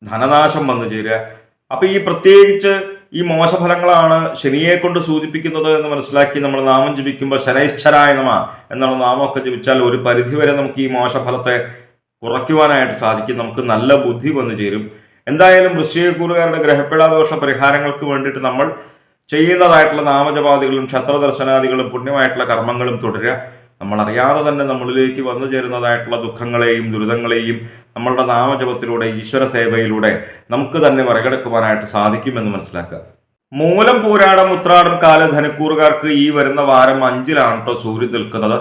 ധനനാശം വന്നു ചേരുക. അപ്പൊ ഈ പ്രത്യേകിച്ച് ഈ മോശഫലങ്ങളാണ് ശനിയെ കൊണ്ട് സൂചിപ്പിക്കുന്നത് എന്ന് മനസ്സിലാക്കി നമ്മൾ നാമം ജപിക്കുമ്പോൾ ശനൈശ്വരായ നമ എന്നുള്ള നാമമൊക്കെ ജപിച്ചാൽ ഒരു പരിധിവരെ നമുക്ക് ഈ മോശഫലത്തെ കുറയ്ക്കുവാനായിട്ട് സാധിക്കും. നമുക്ക് നല്ല ബുദ്ധി വന്നു ചേരും. എന്തായാലും വൃശ്ചികക്കൂറുകാരുടെ ഗ്രഹപിടാദോഷ പരിഹാരങ്ങൾക്ക് വേണ്ടിയിട്ട് നമ്മൾ ചെയ്യുന്നതായിട്ടുള്ള നാമജപാദികളും ക്ഷേത്രദർശനാദികളും പുണ്യമായിട്ടുള്ള കർമ്മങ്ങളും തുടരുക. നമ്മൾ അറിയാതെ തന്നെ നമ്മളിലേക്ക് വന്നു ചേരുന്നതായിട്ടുള്ള ദുഃഖങ്ങളെയും ദുരിതങ്ങളെയും നമ്മളുടെ നാമജപത്തിലൂടെ ഈശ്വര സേവയിലൂടെ നമുക്ക് തന്നെ മറികടക്കുവാനായിട്ട് സാധിക്കുമെന്ന് മനസ്സിലാക്കുക. മൂലം പൂരാടം ഉത്രാടം കാല ധനുക്കൂറുകാർക്ക് ഈ വരുന്ന വാരം 5-ലാണ് കേട്ടോ സൂര്യൻ നിൽക്കുന്നത്.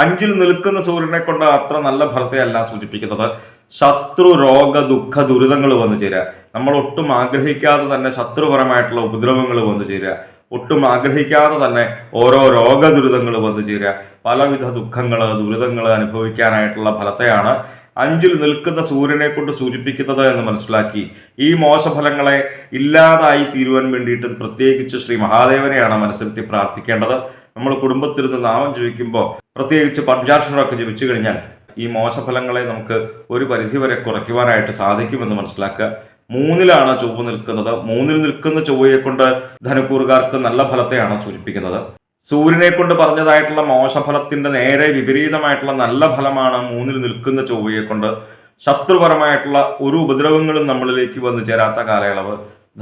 5-ൽ നിൽക്കുന്ന സൂര്യനെ കൊണ്ട് അത്ര നല്ല ഫലത്തെ അല്ല സൂചിപ്പിക്കുന്നത്. ശത്രു രോഗ ദുഃഖ ദുരിതങ്ങൾ വന്നു ചേരുക. നമ്മൾ ഒട്ടും ആഗ്രഹിക്കാതെ തന്നെ ശത്രുപരമായിട്ടുള്ള ഉപദ്രവങ്ങൾ വന്നു ചേരുക. ഒട്ടും ആഗ്രഹിക്കാതെ തന്നെ ഓരോ രോഗ ദുരിതങ്ങൾ വന്നു ചേരുക. പലവിധ ദുഃഖങ്ങൾ ദുരിതങ്ങൾ അനുഭവിക്കാനായിട്ടുള്ള ഫലത്തെയാണ് 5-ൽ നിൽക്കുന്ന സൂര്യനെ കൊണ്ട് സൂചിപ്പിക്കുന്നത് എന്ന് മനസ്സിലാക്കി ഈ മോശഫലങ്ങളെ ഇല്ലാതായി തീരുവാൻ വേണ്ടിയിട്ട് പ്രത്യേകിച്ച് ശ്രീ മഹാദേവനെയാണ് മനസ്സിരുത്തി പ്രാർത്ഥിക്കേണ്ടത്. നമ്മൾ കുടുംബത്തിരുന്ന് നാമം ജപിക്കുമ്പോൾ പ്രത്യേകിച്ച് പഞ്ചാക്ഷരമൊക്കെ ജപിച്ചു കഴിഞ്ഞാൽ ഈ മോശഫലങ്ങളെ നമുക്ക് ഒരു പരിധിവരെ കുറയ്ക്കുവാനായിട്ട് സാധിക്കുമെന്ന് മനസ്സിലാക്കുക. 3-ലാണ് ചൊവ്വ നിൽക്കുന്നത്. 3-ൽ നിൽക്കുന്ന ചൊവ്വയെ കൊണ്ട് ധനുക്കൂറുകാർക്ക് നല്ല ഫലത്തെയാണ് സൂചിപ്പിക്കുന്നത്. സൂര്യനെ കൊണ്ട് പറഞ്ഞതായിട്ടുള്ള മോശഫലത്തിന്റെ നേരെ വിപരീതമായിട്ടുള്ള നല്ല ഫലമാണ് 3-ൽ നിൽക്കുന്ന ചൊവ്വയെ കൊണ്ട്. ശത്രുപരമായിട്ടുള്ള ഒരു ഉപദ്രവങ്ങളും നമ്മളിലേക്ക് വന്നു ചേരാത്ത കാലയളവ്,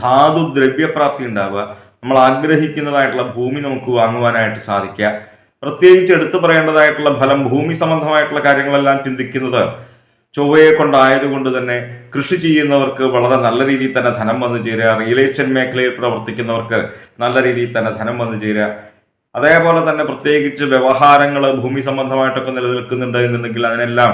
ധാതു ദ്രവ്യപ്രാപ്തി ഉണ്ടാവുക, നമ്മൾ ആഗ്രഹിക്കുന്നതായിട്ടുള്ള ഭൂമി നമുക്ക് വാങ്ങുവാനായിട്ട് സാധിക്കുക. പ്രത്യേകിച്ച് എടുത്തു പറയേണ്ടതായിട്ടുള്ള ഫലം ഭൂമി സംബന്ധമായിട്ടുള്ള കാര്യങ്ങളെല്ലാം ചിന്തിക്കുന്നത് ചൊവ്വയെ കൊണ്ടായതുകൊണ്ട് തന്നെ കൃഷി ചെയ്യുന്നവർക്ക് വളരെ നല്ല രീതിയിൽ തന്നെ ധനം വന്നു ചേരുക. റിയൽ എസ്റ്റേറ്റ് മേഖലയിൽ പ്രവർത്തിക്കുന്നവർക്ക് നല്ല രീതിയിൽ തന്നെ ധനം വന്നു ചേരുക. അതേപോലെ തന്നെ പ്രത്യേകിച്ച് വ്യവഹാരങ്ങൾ ഭൂമി സംബന്ധമായിട്ടൊക്കെ നിലനിൽക്കുന്നുണ്ട് എന്നുണ്ടെങ്കിൽ അതിനെല്ലാം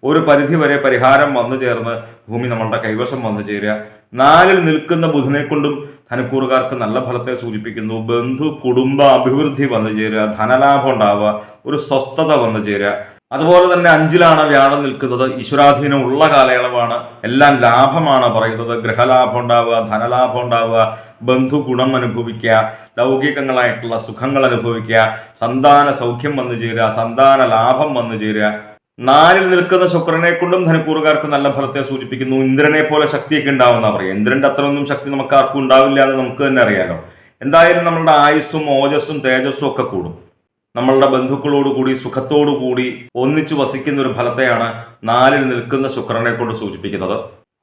ഒരു പരിധിവരെ പരിഹാരം വന്നു ചേർന്ന് ഭൂമി നമ്മളുടെ കൈവശം വന്നു ചേരുക. 4-ൽ നിൽക്കുന്ന ബുധനെ കൊണ്ടും ധനുക്കൂറുകാർക്ക് നല്ല ഫലത്തെ സൂചിപ്പിക്കുന്നു. ബന്ധു കുടുംബ അഭിവൃദ്ധി വന്നു ചേരുക, ധനലാഭം ഉണ്ടാവുക, ഒരു സ്വസ്ഥത വന്നു ചേരുക. അതുപോലെ തന്നെ 5-ലാണ് വ്യാഴം നിൽക്കുന്നത്. ഈശ്വരാധീനം ഉള്ള കാലയളവാണ്. എല്ലാം ലാഭമാണ് പറയുന്നത്. ഗൃഹലാഭം ഉണ്ടാവുക, ധനലാഭം ഉണ്ടാവുക, ബന്ധു ഗുണം അനുഭവിക്കുക, ലൗകികങ്ങളായിട്ടുള്ള സുഖങ്ങൾ അനുഭവിക്കുക, സന്താന സൗഖ്യം വന്നു ചേരുക, സന്താന ലാഭം വന്നു ചേരുക. 4-ൽ നിൽക്കുന്ന ശുക്രനെ കൊണ്ടും ധനുക്കൂറുകാർക്ക് നല്ല ഫലത്തെ സൂചിപ്പിക്കുന്നു. ഇന്ദ്രനെ പോലെ ശക്തിയൊക്കെ ഉണ്ടാവുന്ന പറയാം. ഇന്ദ്രന്റെ അത്രയൊന്നും ശക്തി നമുക്ക് ആർക്കും ഉണ്ടാവില്ല എന്ന് നമുക്ക് തന്നെ അറിയാലോ. എന്തായാലും നമ്മളുടെ ആയുസ്സും ഓജസ്സും തേജസ്സും ഒക്കെ കൂടും. നമ്മളുടെ ബന്ധുക്കളോടുകൂടി സുഖത്തോടുകൂടി ഒന്നിച്ചു വസിക്കുന്ന ഒരു ഫലത്തെയാണ് 4-ൽ നിൽക്കുന്ന ശുക്രനെ കൊണ്ട് സൂചിപ്പിക്കുന്നത്.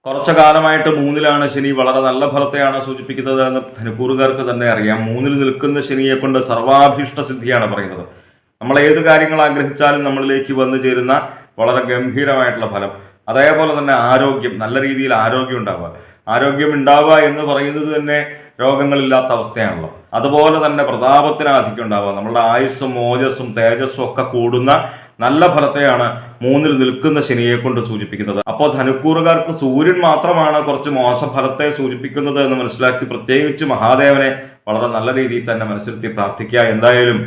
കുറച്ചു കാലമായിട്ട് 3-ലാണ് ശനി വളരെ നല്ല ഫലത്തെയാണ് സൂചിപ്പിക്കുന്നത് എന്ന് ധനുക്കൂറുകാർക്ക് തന്നെ അറിയാം. 3-ൽ നിൽക്കുന്ന ശനിയെ കൊണ്ട് സർവാഭീഷ്ട സിദ്ധിയാണ് പറയുന്നത്. നമ്മൾ ഏത് കാര്യങ്ങൾ ആഗ്രഹിച്ചാലും നമ്മളിലേക്ക് വന്നു ചേരുന്ന വളരെ ഗംഭീരമായിട്ടുള്ള ഫലം. അതേപോലെ തന്നെ ആരോഗ്യം, നല്ല രീതിയിൽ ആരോഗ്യം ഉണ്ടാവുക. ആരോഗ്യം ഉണ്ടാവുക എന്ന് പറയുന്നത് തന്നെ രോഗങ്ങളില്ലാത്ത അവസ്ഥയാണല്ലോ. അതുപോലെ തന്നെ പ്രതാപത്തിന് ആധിക്യം ഉണ്ടാവുക. നമ്മളുടെ ആയുസ്സും ഓജസ്സും തേജസ്സും ഒക്കെ കൂടുന്ന നല്ല ഫലത്തെയാണ് 3-ൽ നിൽക്കുന്ന ശനിയെ കൊണ്ട് സൂചിപ്പിക്കുന്നത്. അപ്പോൾ ധനുക്കൂറുകാർക്ക് സൂര്യൻ മാത്രമാണ് കുറച്ച് മോശം ഫലത്തെ സൂചിപ്പിക്കുന്നത് എന്ന് മനസ്സിലാക്കി പ്രത്യേകിച്ച് മഹാദേവനെ വളരെ നല്ല രീതിയിൽ തന്നെ മനസ്സിരുത്തി പ്രാർത്ഥിക്കുക. എന്തായാലും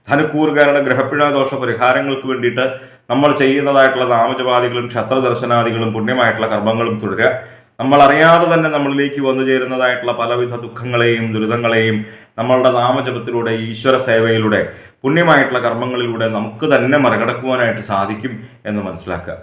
ധനുക്കൂറുകാരുടെ ഗ്രഹപ്പിഴ ദോഷ പരിഹാരങ്ങൾക്ക് വേണ്ടിയിട്ട് നമ്മൾ ചെയ്യുന്നതായിട്ടുള്ള നാമജപാദികളും ക്ഷത്രദർശനാദികളും പുണ്യമായിട്ടുള്ള കർമ്മങ്ങളും തുടരുക. നമ്മൾ അറിയാതെ തന്നെ നമ്മളിലേക്ക് വന്നു ചേരുന്നതായിട്ടുള്ള പലവിധ ദുഃഖങ്ങളെയും ദുരിതങ്ങളെയും നമ്മളുടെ നാമജപത്തിലൂടെ ഈശ്വര സേവയിലൂടെ പുണ്യമായിട്ടുള്ള കർമ്മങ്ങളിലൂടെ നമുക്ക് തന്നെ മറികടക്കുവാനായിട്ട് സാധിക്കും എന്ന് മനസ്സിലാക്കുക.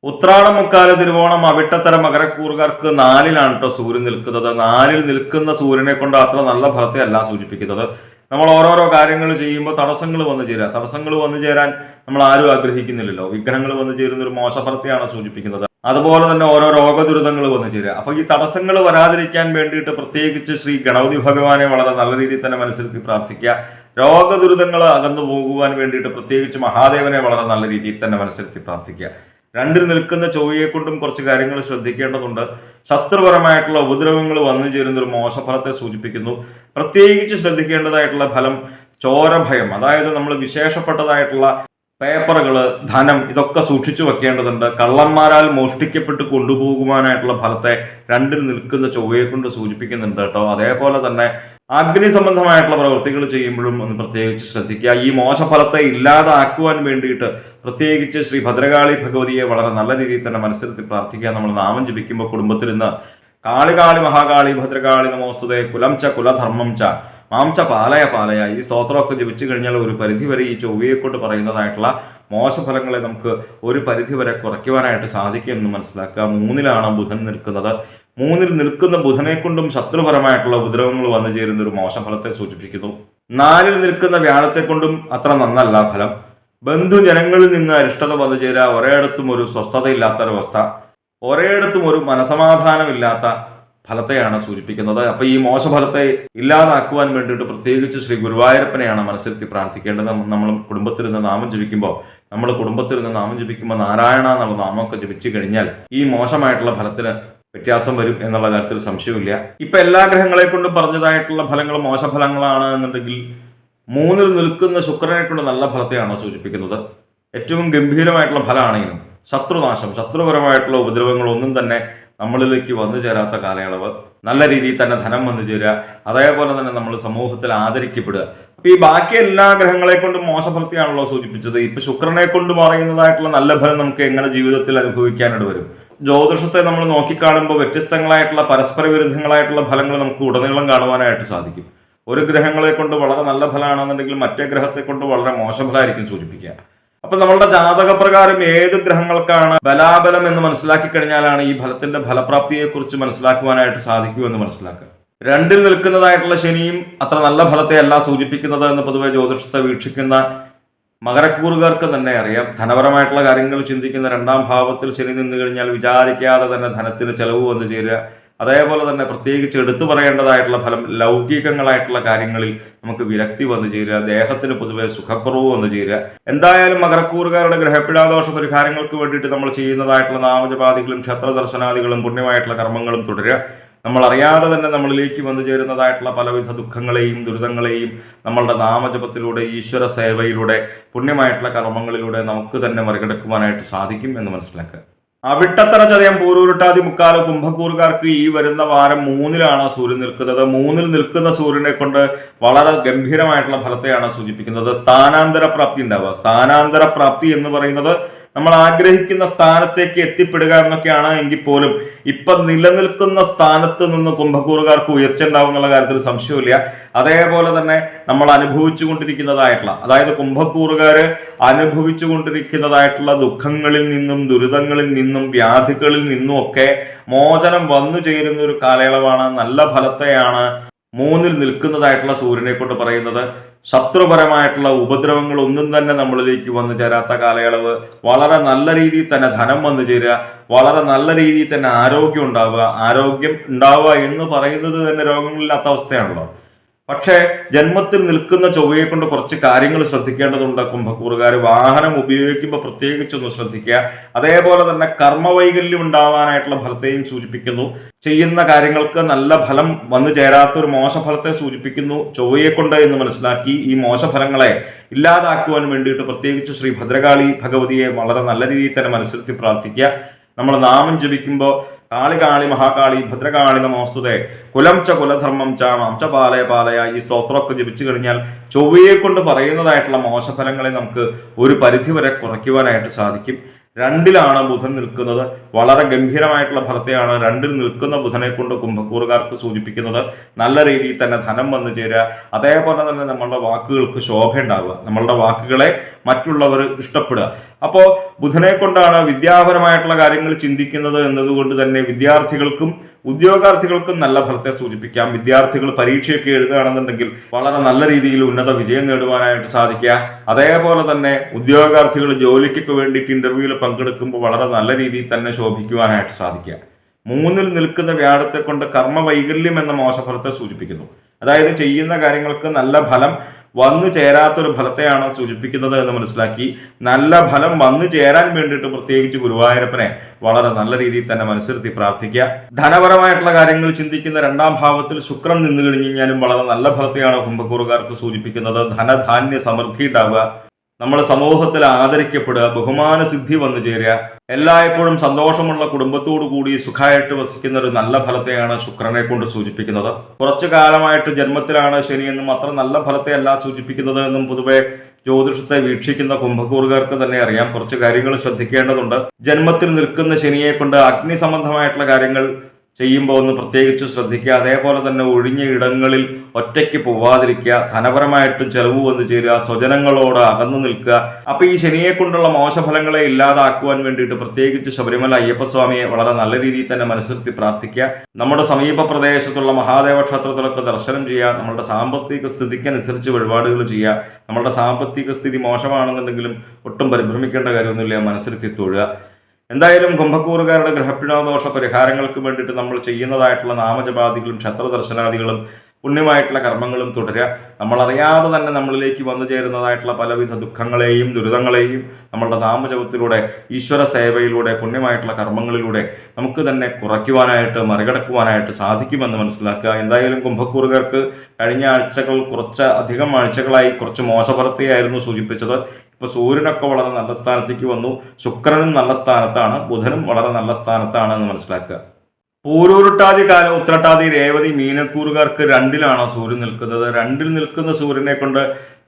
ഉത്രാടം മുക്കാല തിരുവോണം അവിട്ടത്തര മകരക്കൂറുകാർക്ക് 4-ലാണ് കേട്ടോ സൂര്യൻ നിൽക്കുന്നത്. 4-ൽ നിൽക്കുന്ന സൂര്യനെ കൊണ്ട് അത്ര നല്ല ഫലത്തെ അല്ല സൂചിപ്പിക്കുന്നത്. നമ്മൾ ഓരോരോ കാര്യങ്ങൾ ചെയ്യുമ്പോൾ തടസ്സങ്ങൾ വന്നു ചേരുക. തടസ്സങ്ങൾ വന്നു ചേരാൻ നമ്മൾ ആരും ആഗ്രഹിക്കുന്നില്ലല്ലോ. വിഘ്നങ്ങൾ വന്നു ചേരുന്ന ഒരു മോശഫലത്തെയാണ് സൂചിപ്പിക്കുന്നത്. അതുപോലെ തന്നെ ഓരോ രോഗദുരിതങ്ങൾ വന്നു ചേരുക. അപ്പോൾ ഈ തടസ്സങ്ങൾ വരാതിരിക്കാൻ വേണ്ടിയിട്ട് പ്രത്യേകിച്ച് ശ്രീ ഗണപതി ഭഗവാനെ വളരെ നല്ല രീതിയിൽ തന്നെ മനസ്സിലാക്കി പ്രാർത്ഥിക്കുക. രോഗദുരിതങ്ങൾ അകന്നു പോകുവാൻ വേണ്ടിയിട്ട് പ്രത്യേകിച്ച് മഹാദേവനെ വളരെ നല്ല രീതിയിൽ തന്നെ മനസ്സിലാക്കി പ്രാർത്ഥിക്കുക. 2-ൽ നിൽക്കുന്ന ചൊവ്വയെ കൊണ്ടും കുറച്ച് കാര്യങ്ങൾ ശ്രദ്ധിക്കേണ്ടതുണ്ട്. ശത്രുപരമായിട്ടുള്ള ഉപദ്രവങ്ങൾ വന്നു ചേരുന്ന ഒരു മോശഫലത്തെ സൂചിപ്പിക്കുന്നു. പ്രത്യേകിച്ച് ശ്രദ്ധിക്കേണ്ടതായിട്ടുള്ള ഫലം ചോരഭയം, അതായത് നമ്മൾ വിശേഷപ്പെട്ടതായിട്ടുള്ള പേപ്പറുകൾ, ധനം, ഇതൊക്കെ സൂക്ഷിച്ചു വെക്കേണ്ടതുണ്ട്. കള്ളന്മാരാൽ മോഷ്ടിക്കപ്പെട്ട് കൊണ്ടുപോകുവാനായിട്ടുള്ള ഫലത്തെ 2-ൽ നിൽക്കുന്ന ചൊവ്വയെ കൊണ്ട് സൂചിപ്പിക്കുന്നുണ്ട് കേട്ടോ. അതേപോലെ തന്നെ അഗ്നി സംബന്ധമായിട്ടുള്ള പ്രവൃത്തികൾ ചെയ്യുമ്പോഴും ഒന്ന് പ്രത്യേകിച്ച് ശ്രദ്ധിക്കുക. ഈ മോശഫലത്തെ ഇല്ലാതാക്കുവാൻ വേണ്ടിയിട്ട് പ്രത്യേകിച്ച് ശ്രീ ഭദ്രകാളി ഭഗവതിയെ വളരെ നല്ല രീതിയിൽ തന്നെ മനസ്സിലാക്കി പ്രാർത്ഥിക്കുക. നമ്മൾ നാമം ജപിക്കുമ്പോൾ കുടുംബത്തിലിരുന്ന് കാളി കാളി മഹാകാളി ഭദ്രകാളി നമോസ്തുതേ കുലം ച കുലധർമ്മം ച മാംച പാലയ പാലയ, ഈ സ്തോത്രമൊക്കെ ജപിച്ചു കഴിഞ്ഞാൽ ഒരു പരിധിവരെ ഈ ചൊവ്വയെ കൊണ്ട് പറയുന്നതായിട്ടുള്ള മോശഫലങ്ങളെ നമുക്ക് ഒരു പരിധിവരെ കുറയ്ക്കുവാനായിട്ട് സാധിക്കുമെന്ന് മനസ്സിലാക്കുക. 3-ലാണ് ബുധൻ നിൽക്കുന്നത്. 3-ൽ നിൽക്കുന്ന ബുധനെ കൊണ്ടും ശത്രുപരമായിട്ടുള്ള ഉപദ്രവങ്ങൾ വന്നു ചേരുന്ന ഒരു മോശഫലത്തെ സൂചിപ്പിക്കുന്നു. 4-ൽ നിൽക്കുന്ന വ്യാഴത്തെ കൊണ്ടും അത്ര നന്നല്ല ഫലം. ബന്ധുജനങ്ങളിൽ നിന്ന് അരിഷ്ടത വന്നു ചേരുക. ഒരേയിടത്തും ഒരു സ്വസ്ഥതയില്ലാത്തൊരവസ്ഥ, ഒരേയിടത്തും ഒരു മനസമാധാനമില്ലാത്ത ഫലത്തെയാണ് സൂചിപ്പിക്കുന്നത്. അപ്പോൾ ഈ മോശഫലത്തെ ഇല്ലാതാക്കുവാൻ വേണ്ടിയിട്ട് പ്രത്യേകിച്ച് ശ്രീ ഗുരുവായൂരപ്പനെയാണ് മനസ്സിരുത്തി പ്രാർത്ഥിക്കേണ്ടത്. നമ്മൾ കുടുംബത്തിരുന്ന് നാമം ജപിക്കുമ്പോൾ നാരായണ എന്നുള്ള നാമമൊക്കെ ജപിച്ചു കഴിഞ്ഞാൽ ഈ മോശമായിട്ടുള്ള ഫലത്തിന് വ്യത്യാസം വരും എന്നുള്ള കാര്യത്തിൽ സംശയമില്ല. ഇപ്പൊ എല്ലാ ഗ്രഹങ്ങളെ കൊണ്ടും പറഞ്ഞതായിട്ടുള്ള ഫലങ്ങൾ മോശഫലങ്ങളാണ് എന്നുണ്ടെങ്കിൽ 3-ൽ നിൽക്കുന്ന ശുക്രനെ കൊണ്ട് നല്ല ഫലത്തെയാണ് സൂചിപ്പിക്കുന്നത്. ഏറ്റവും ഗംഭീരമായിട്ടുള്ള ഫലമാണെങ്കിലും ശത്രുനാശം, ശത്രുപരമായിട്ടുള്ള ഉപദ്രവങ്ങളൊന്നും തന്നെ നമ്മളിലേക്ക് വന്നു ചേരാത്ത കാലയളവ്, നല്ല രീതിയിൽ തന്നെ ധനം വന്നു ചേരുക, അതേപോലെ തന്നെ നമ്മൾ സമൂഹത്തിൽ ആദരിക്കപ്പെടുക. അപ്പൊ ഈ ബാക്കി എല്ലാ ഗ്രഹങ്ങളെ കൊണ്ടും മോശഫലത്തെയാണല്ലോ സൂചിപ്പിച്ചത്. ഇപ്പൊ ശുക്രനെ കൊണ്ട് പറയുന്നതായിട്ടുള്ള നല്ല ഫലം നമുക്ക് എങ്ങനെ ജീവിതത്തിൽ അനുഭവിക്കാനായിട്ട് വരും? ജ്യോതിഷത്തെ നമ്മൾ നോക്കിക്കാണുമ്പോൾ വ്യത്യസ്തങ്ങളായിട്ടുള്ള പരസ്പര വിരുദ്ധങ്ങളായിട്ടുള്ള ഫലങ്ങൾ നമുക്ക് ഉടനീളം കാണുവാനായിട്ട് സാധിക്കും. ഒരു ഗ്രഹങ്ങളെ കൊണ്ട് വളരെ നല്ല ഫലമാണെന്നുണ്ടെങ്കിൽ മറ്റേ ഗ്രഹത്തെ കൊണ്ട് വളരെ മോശഫലമായിരിക്കും സൂചിപ്പിക്കുക. അപ്പൊ നമ്മളുടെ ജാതകപ്രകാരം ഏത് ഗ്രഹങ്ങൾക്കാണ് ബലാബലം എന്ന് മനസ്സിലാക്കി കഴിഞ്ഞാലാണ് ഈ ഫലത്തിന്റെ ഫലപ്രാപ്തിയെ കുറിച്ച് മനസ്സിലാക്കുവാനായിട്ട് സാധിക്കൂ എന്ന് മനസ്സിലാക്കുക. രണ്ടിൽ നിൽക്കുന്നതായിട്ടുള്ള ശനിയും അത്ര നല്ല ഫലത്തെ അല്ല സൂചിപ്പിക്കുന്നത് എന്ന് പൊതുവെ ജ്യോതിഷത്തെ വീക്ഷിക്കുന്ന മകരക്കൂറുകാർക്ക് തന്നെ അറിയാം. ധനപരമായിട്ടുള്ള കാര്യങ്ങൾ ചിന്തിക്കുന്ന രണ്ടാം ഭാവത്തിൽ ശനി നിന്ന് കഴിഞ്ഞാൽ വിചാരിക്കാതെ തന്നെ ധനത്തിന് ചെലവ് വന്നു ചേരുക. അതേപോലെ തന്നെ പ്രത്യേകിച്ച് എടുത്തു പറയേണ്ടതായിട്ടുള്ള ഫലം ലൗകികങ്ങളായിട്ടുള്ള കാര്യങ്ങളിൽ നമുക്ക് വിരക്തി വന്നു ചേരുക, ദേഹത്തിന് പൊതുവെ സുഖക്കുറവ് വന്നു ചേരുക. എന്തായാലും മകരക്കൂറുകാരുടെ ഗ്രഹപ്പിഴാദോഷ പരിഹാരങ്ങൾക്ക് വേണ്ടിയിട്ട് നമ്മൾ ചെയ്യുന്നതായിട്ടുള്ള നാമജപാദികളും ക്ഷേത്ര ദർശനാദികളും പുണ്യമായിട്ടുള്ള കർമ്മങ്ങളും തുടരുക. നമ്മൾ അറിയാതെ തന്നെ നമ്മളിലേക്ക് വന്നു ചേരുന്നതായിട്ടുള്ള പലവിധ ദുഃഖങ്ങളെയും ദുരിതങ്ങളെയും നമ്മളുടെ നാമജപത്തിലൂടെ, ഈശ്വര സേവയിലൂടെ, പുണ്യമായിട്ടുള്ള കർമ്മങ്ങളിലൂടെ നമുക്ക് തന്നെ മറികടക്കുവാനായിട്ട് സാധിക്കും എന്ന് മനസ്സിലാക്കുക. അവിട്ടത്തറ ചതയം പൂരൂരുട്ടാതി മുക്കാല് കുംഭക്കൂറുകാർക്ക് ഈ വരുന്ന വാരം 3-ലാണ് സൂര്യൻ നിൽക്കുന്നത്. 3-ൽ നിൽക്കുന്ന സൂര്യനെ കൊണ്ട് വളരെ ഗംഭീരമായിട്ടുള്ള ഫലത്തെയാണ് സൂചിപ്പിക്കുന്നത്. സ്ഥാനാന്തര പ്രാപ്തി ഉണ്ടാവുക. സ്ഥാനാന്തര പ്രാപ്തി എന്ന് പറയുന്നത് നമ്മൾ ആഗ്രഹിക്കുന്ന സ്ഥാനത്തേക്ക് എത്തിപ്പെടുക എന്നൊക്കെയാണ്. എങ്കിൽ പോലും ഇപ്പൊ നിലനിൽക്കുന്ന സ്ഥാനത്ത് നിന്ന് കുംഭക്കൂറുകാർക്ക് ഉയർച്ച ഉണ്ടാവും എന്നുള്ള കാര്യത്തിൽ സംശയമില്ല. അതേപോലെ തന്നെ നമ്മൾ അനുഭവിച്ചു കൊണ്ടിരിക്കുന്നതായിട്ടുള്ള, അതായത് കുംഭക്കൂറുകാര് അനുഭവിച്ചു കൊണ്ടിരിക്കുന്നതായിട്ടുള്ള ദുഃഖങ്ങളിൽ നിന്നും ദുരിതങ്ങളിൽ നിന്നും വ്യാധികളിൽ നിന്നും ഒക്കെ മോചനം വന്നു ചേരുന്ന ഒരു കാലയളവാണ്. നല്ല ഫലത്തെയാണ് 3-ൽ നിൽക്കുന്നതായിട്ടുള്ള സൂര്യനെ കൊണ്ട് പറയുന്നത്. ശത്രുപരമായിട്ടുള്ള ഉപദ്രവങ്ങൾ ഒന്നും തന്നെ നമ്മളിലേക്ക് വന്നു ചേരാത്ത കാലയളവ്, വളരെ നല്ല രീതിയിൽ തന്നെ ധനം വന്നു ചേരുക, വളരെ നല്ല രീതിയിൽ തന്നെ ആരോഗ്യം ഉണ്ടാവുക. ആരോഗ്യം ഉണ്ടാവുക എന്ന് പറയുന്നത് തന്നെ രോഗങ്ങളില്ലാത്ത അവസ്ഥയാണല്ലോ. പക്ഷേ ജന്മത്തിൽ നിൽക്കുന്ന ചൊവ്വയെ കൊണ്ട് കുറച്ച് കാര്യങ്ങൾ ശ്രദ്ധിക്കേണ്ടതുണ്ട്. കുംഭക്കൂറുകാർ വാഹനം ഉപയോഗിക്കുമ്പോൾ പ്രത്യേകിച്ചൊന്ന് ശ്രദ്ധിക്കുക. അതേപോലെ തന്നെ കർമ്മവൈകല്യം ഉണ്ടാവാനായിട്ടുള്ള ഫലത്തെയും സൂചിപ്പിക്കുന്നു. ചെയ്യുന്ന കാര്യങ്ങൾക്ക് നല്ല ഫലം വന്നു ചേരാത്ത ഒരു മോശഫലത്തെ സൂചിപ്പിക്കുന്നു ചൊവ്വയെ കൊണ്ട് എന്ന് മനസ്സിലാക്കി ഈ മോശഫലങ്ങളെ ഇല്ലാതാക്കുവാൻ വേണ്ടിയിട്ട് പ്രത്യേകിച്ച് ശ്രീ ഭദ്രകാളി ഭഗവതിയെ വളരെ നല്ല രീതിയിൽ തന്നെ മനസ്സിലാക്കി പ്രാർത്ഥിക്കുക. നമ്മൾ നാമം ജപിക്കുമ്പോൾ കാളി കാളി മഹാകാളി ഭദ്രകാളി നമോസ്തുതേ കുലം ച കുലധർമ്മം ച മാം ച പാലയ പാലയ ഈ സ്തോത്രമൊക്കെ ജപിച്ചു കഴിഞ്ഞാൽ ചൊവ്വയെ കൊണ്ട് പറയുന്നതായിട്ടുള്ള മോശഫലങ്ങളെ നമുക്ക് ഒരു പരിധിവരെ കുറയ്ക്കുവാനായിട്ട് സാധിക്കും. 2-ലാണ് ബുധൻ നിൽക്കുന്നത്. വളരെ ഗംഭീരമായിട്ടുള്ള ഫലത്തെയാണ് 2-ൽ നിൽക്കുന്ന ബുധനെ കൊണ്ട് കുംഭക്കൂറുകാർക്ക് സൂചിപ്പിക്കുന്നത്. നല്ല രീതിയിൽ തന്നെ ധനം വന്നു ചേരുക, അതേപോലെ തന്നെ നമ്മളുടെ വാക്കുകൾക്ക് ശോഭ ഉണ്ടാവുക, നമ്മളുടെ വാക്കുകളെ മറ്റുള്ളവർ ഇഷ്ടപ്പെടുക. അപ്പോൾ ബുധനെ കൊണ്ടാണ് വിദ്യാപരമായിട്ടുള്ള കാര്യങ്ങൾ ചിന്തിക്കുന്നത് എന്നതുകൊണ്ട് തന്നെ വിദ്യാർത്ഥികൾക്കും ഉദ്യോഗാർത്ഥികൾക്കും നല്ല ഫലത്തെ സൂചിപ്പിക്കാം. വിദ്യാർത്ഥികൾ പരീക്ഷയൊക്കെ എഴുതുകയാണെന്നുണ്ടെങ്കിൽ വളരെ നല്ല രീതിയിൽ ഉന്നത വിജയം നേടുവാനായിട്ട് സാധിക്കുക. അതേപോലെ തന്നെ ഉദ്യോഗാർത്ഥികൾ ജോലിക്കൊക്കെ വേണ്ടിയിട്ട് ഇന്റർവ്യൂവിൽ പങ്കെടുക്കുമ്പോൾ വളരെ നല്ല രീതിയിൽ തന്നെ ശോഭിക്കുവാനായിട്ട് സാധിക്കുക. 3-ൽ നിൽക്കുന്ന വ്യാഴത്തെ കൊണ്ട് കർമ്മവൈകല്യം എന്ന മോശഫലത്തെ സൂചിപ്പിക്കുന്നു. അതായത് ചെയ്യുന്ന കാര്യങ്ങൾക്ക് നല്ല ഫലം വന്നു ചേരാത്തൊരു ഫലത്തെയാണ് സൂചിപ്പിക്കുന്നത് എന്ന് മനസ്സിലാക്കി നല്ല ഫലം വന്നു ചേരാൻ വേണ്ടിയിട്ട് പ്രത്യേകിച്ച് ഗുരുവായൂരപ്പനെ വളരെ നല്ല രീതിയിൽ തന്നെ മനസ്സിരുത്തി പ്രാർത്ഥിക്കുക. ധനപരമായിട്ടുള്ള കാര്യങ്ങൾ ചിന്തിക്കുന്ന 2-ാം ഭാവത്തിൽ ശുക്രൻ നിന്ന് കഴിഞ്ഞു കഴിഞ്ഞാലും വളരെ നല്ല ഫലത്തെയാണ് കുംഭക്കൂറുകാർക്ക് സൂചിപ്പിക്കുന്നത്. ധനധാന്യ സമൃദ്ധി ഉണ്ടാവുക, നമ്മൾ സമൂഹത്തിൽ ആദരിക്കപ്പെടുക, ബഹുമാന സിദ്ധി വന്നു ചേരുക, എല്ലായ്പ്പോഴും സന്തോഷമുള്ള കുടുംബത്തോടു കൂടി സുഖമായിട്ട് വസിക്കുന്ന ഒരു നല്ല ഫലത്തെയാണ് ശുക്രനെ കൊണ്ട് സൂചിപ്പിക്കുന്നത്. കുറച്ചു കാലമായിട്ട് ജന്മത്തിലാണ് ശനി എന്നും അത്ര നല്ല ഫലത്തെ അല്ല സൂചിപ്പിക്കുന്നത് എന്നും പൊതുവെ ജ്യോതിഷത്തെ വീക്ഷിക്കുന്ന കുംഭക്കൂറുകാർക്ക് തന്നെ അറിയാം. കുറച്ച് കാര്യങ്ങൾ ശ്രദ്ധിക്കേണ്ടതുണ്ട്. ജന്മത്തിൽ നിൽക്കുന്ന ശനിയെ കൊണ്ട് അഗ്നി സംബന്ധമായിട്ടുള്ള കാര്യങ്ങൾ ചെയ്യുമ്പോൾ ഒന്ന് പ്രത്യേകിച്ച് ശ്രദ്ധിക്കുക. അതേപോലെ തന്നെ ഒഴിഞ്ഞ ഇടങ്ങളിൽ ഒറ്റയ്ക്ക് പോവാതിരിക്കുക, ധനപരമായിട്ടും ചെലവ് വന്നു ചേരുക, സ്വജനങ്ങളോട് അകന്നു നിൽക്കുക. അപ്പൊ ഈ ശനിയെ കൊണ്ടുള്ള മോശഫലങ്ങളെ ഇല്ലാതാക്കുവാൻ വേണ്ടിയിട്ട് പ്രത്യേകിച്ച് ശബരിമല അയ്യപ്പസ്വാമിയെ വളരെ നല്ല രീതിയിൽ തന്നെ മനസ്സിരുത്തി പ്രാർത്ഥിക്കുക. നമ്മുടെ സമീപ പ്രദേശത്തുള്ള മഹാദേവ ക്ഷേത്രത്തിലൊക്കെ ദർശനം ചെയ്യുക. നമ്മുടെ സാമ്പത്തിക സ്ഥിതിക്കനുസരിച്ച് വഴിപാടുകൾ ചെയ്യുക. നമ്മുടെ സാമ്പത്തിക സ്ഥിതി മോശമാണെന്നുണ്ടെങ്കിലും ഒട്ടും പരിഭ്രമിക്കേണ്ട കാര്യമൊന്നുമില്ല, മനസ്സിരുത്തി തൊഴുക. എന്തായാലും കുംഭക്കൂറുകാരുടെ ഗ്രഹപ്പിഴാദോഷ പരിഹാരങ്ങൾക്ക് വേണ്ടിയിട്ട് നമ്മൾ ചെയ്യുന്നതായിട്ടുള്ള നാമജപാദികളും ക്ഷേത്ര ദർശനാദികളും പുണ്യമായിട്ടുള്ള കർമ്മങ്ങളും തുടരുക. നമ്മളറിയാതെ തന്നെ നമ്മളിലേക്ക് വന്നു ചേരുന്നതായിട്ടുള്ള പലവിധ ദുഃഖങ്ങളെയും ദുരിതങ്ങളെയും നമ്മളുടെ നാമജപത്തിലൂടെ, ഈശ്വര സേവയിലൂടെ, പുണ്യമായിട്ടുള്ള കർമ്മങ്ങളിലൂടെ നമുക്ക് തന്നെ കുറയ്ക്കുവാനായിട്ട്, മറികടക്കുവാനായിട്ട് സാധിക്കുമെന്ന് മനസ്സിലാക്കുക. എന്തായാലും കുംഭക്കൂറുകാർക്ക് കഴിഞ്ഞ ആഴ്ചകൾ കുറച്ച് അധികം ആഴ്ചകളായി കുറച്ച് മോശഫലത്തെയായിരുന്നു സൂചിപ്പിച്ചത്. ഇപ്പോൾ സൂര്യനൊക്കെ വളരെ നല്ല സ്ഥാനത്തേക്ക് വന്നു, ശുക്രനും നല്ല സ്ഥാനത്താണ്, ബുധനും വളരെ നല്ല സ്ഥാനത്താണ് എന്ന് മനസ്സിലാക്കുക. പൂരൂരുട്ടാതി കാലം ഉത്രട്ടാതി രേവതി മീനക്കൂറുകാർക്ക് 2-ലാണ് സൂര്യൻ നിൽക്കുന്നത്. 2-ൽ നിൽക്കുന്ന സൂര്യനെ കൊണ്ട്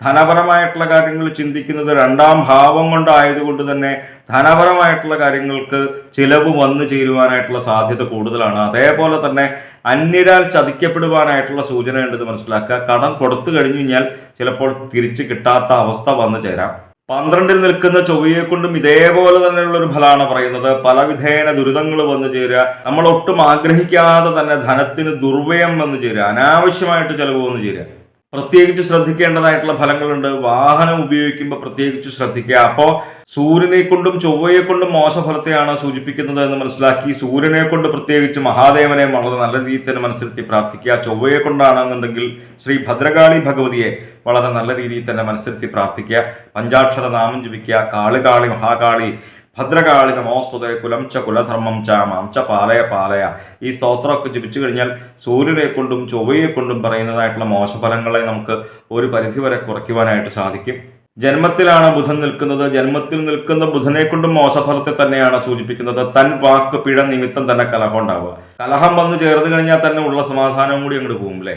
ധനപരമായിട്ടുള്ള കാര്യങ്ങൾ ചിന്തിക്കുന്നത് 2-ാം ഭാവം കൊണ്ടായതുകൊണ്ട് തന്നെ ധനപരമായിട്ടുള്ള കാര്യങ്ങൾക്ക് ചിലവ് വന്നു ചേരുവാനായിട്ടുള്ള സാധ്യത കൂടുതലാണ്. അതേപോലെ തന്നെ അന്യരാൽ ചതിക്കപ്പെടുവാനായിട്ടുള്ള സൂചനയുണ്ടെന്ന് മനസ്സിലാക്കുക. കടം കൊടുത്തു കഴിഞ്ഞു കഴിഞ്ഞാൽ ചിലപ്പോൾ തിരിച്ചു കിട്ടാത്ത അവസ്ഥ വന്നു ചേരാം. 12-ൽ നിൽക്കുന്ന ചൊവ്വയെ കൊണ്ടും ഇതേപോലെ തന്നെയുള്ള ഒരു ഫലമാണ് പറയുന്നത്. പലവിധേന ദുരിതങ്ങൾ വന്നു ചേരുക, നമ്മൾ ഒട്ടും ആഗ്രഹിക്കാതെ തന്നെ ധനത്തിന് ദുർവ്യയം വന്നു ചേരുക, അനാവശ്യമായിട്ട് ചിലവ് വന്നു ചേരുക. പ്രത്യേകിച്ച് ശ്രദ്ധിക്കേണ്ടതായിട്ടുള്ള ഫലങ്ങളുണ്ട്. വാഹനം ഉപയോഗിക്കുമ്പോൾ പ്രത്യേകിച്ച് ശ്രദ്ധിക്കുക. അപ്പോൾ സൂര്യനെ കൊണ്ടും ചൊവ്വയെ കൊണ്ടും മോശഫലത്തെയാണ് സൂചിപ്പിക്കുന്നത് എന്ന് മനസ്സിലാക്കി സൂര്യനെ കൊണ്ട് പ്രത്യേകിച്ച് മഹാദേവനെ വളരെ നല്ല രീതിയിൽ തന്നെ മനസ്സിലെത്തി പ്രാർത്ഥിക്കുക. ചൊവ്വയെ കൊണ്ടാണെന്നുണ്ടെങ്കിൽ ശ്രീ ഭദ്രകാളി ഭഗവതിയെ വളരെ നല്ല രീതിയിൽ തന്നെ മനസ്സിലെത്തി പ്രാർത്ഥിക്കുക. പഞ്ചാക്ഷര നാമം ജപിക്കുക. കാളി മഹാകാളി ഭദ്രകാളി നമോസ്തുതേ കുലം ച കുലധർമ്മം ച മാം ച പാലയ പാലയ. ഈ സ്തോത്രമൊക്കെ ജപിച്ചു കഴിഞ്ഞാൽ സൂര്യനെ കൊണ്ടും ചൊവ്വയെ കൊണ്ടും പറയുന്നതായിട്ടുള്ള മോശഫലങ്ങളെ നമുക്ക് ഒരു പരിധിവരെ കുറയ്ക്കുവാനായിട്ട് സാധിക്കും. ജന്മത്തിലാണ് ബുധൻ നിൽക്കുന്നത്. ജന്മത്തിൽ നിൽക്കുന്ന ബുധനെ കൊണ്ടും മോശഫലത്തെ തന്നെയാണ് സൂചിപ്പിക്കുന്നത്. തൻ വാക്ക് പിഴ നിമിത്തം തന്നെ കലഹം ഉണ്ടാവുക. കലഹം വന്നു ചേർന്ന് കഴിഞ്ഞാൽ തന്നെ ഉള്ള സമാധാനവും കൂടി അങ്ങോട്ട് പോകും അല്ലേ.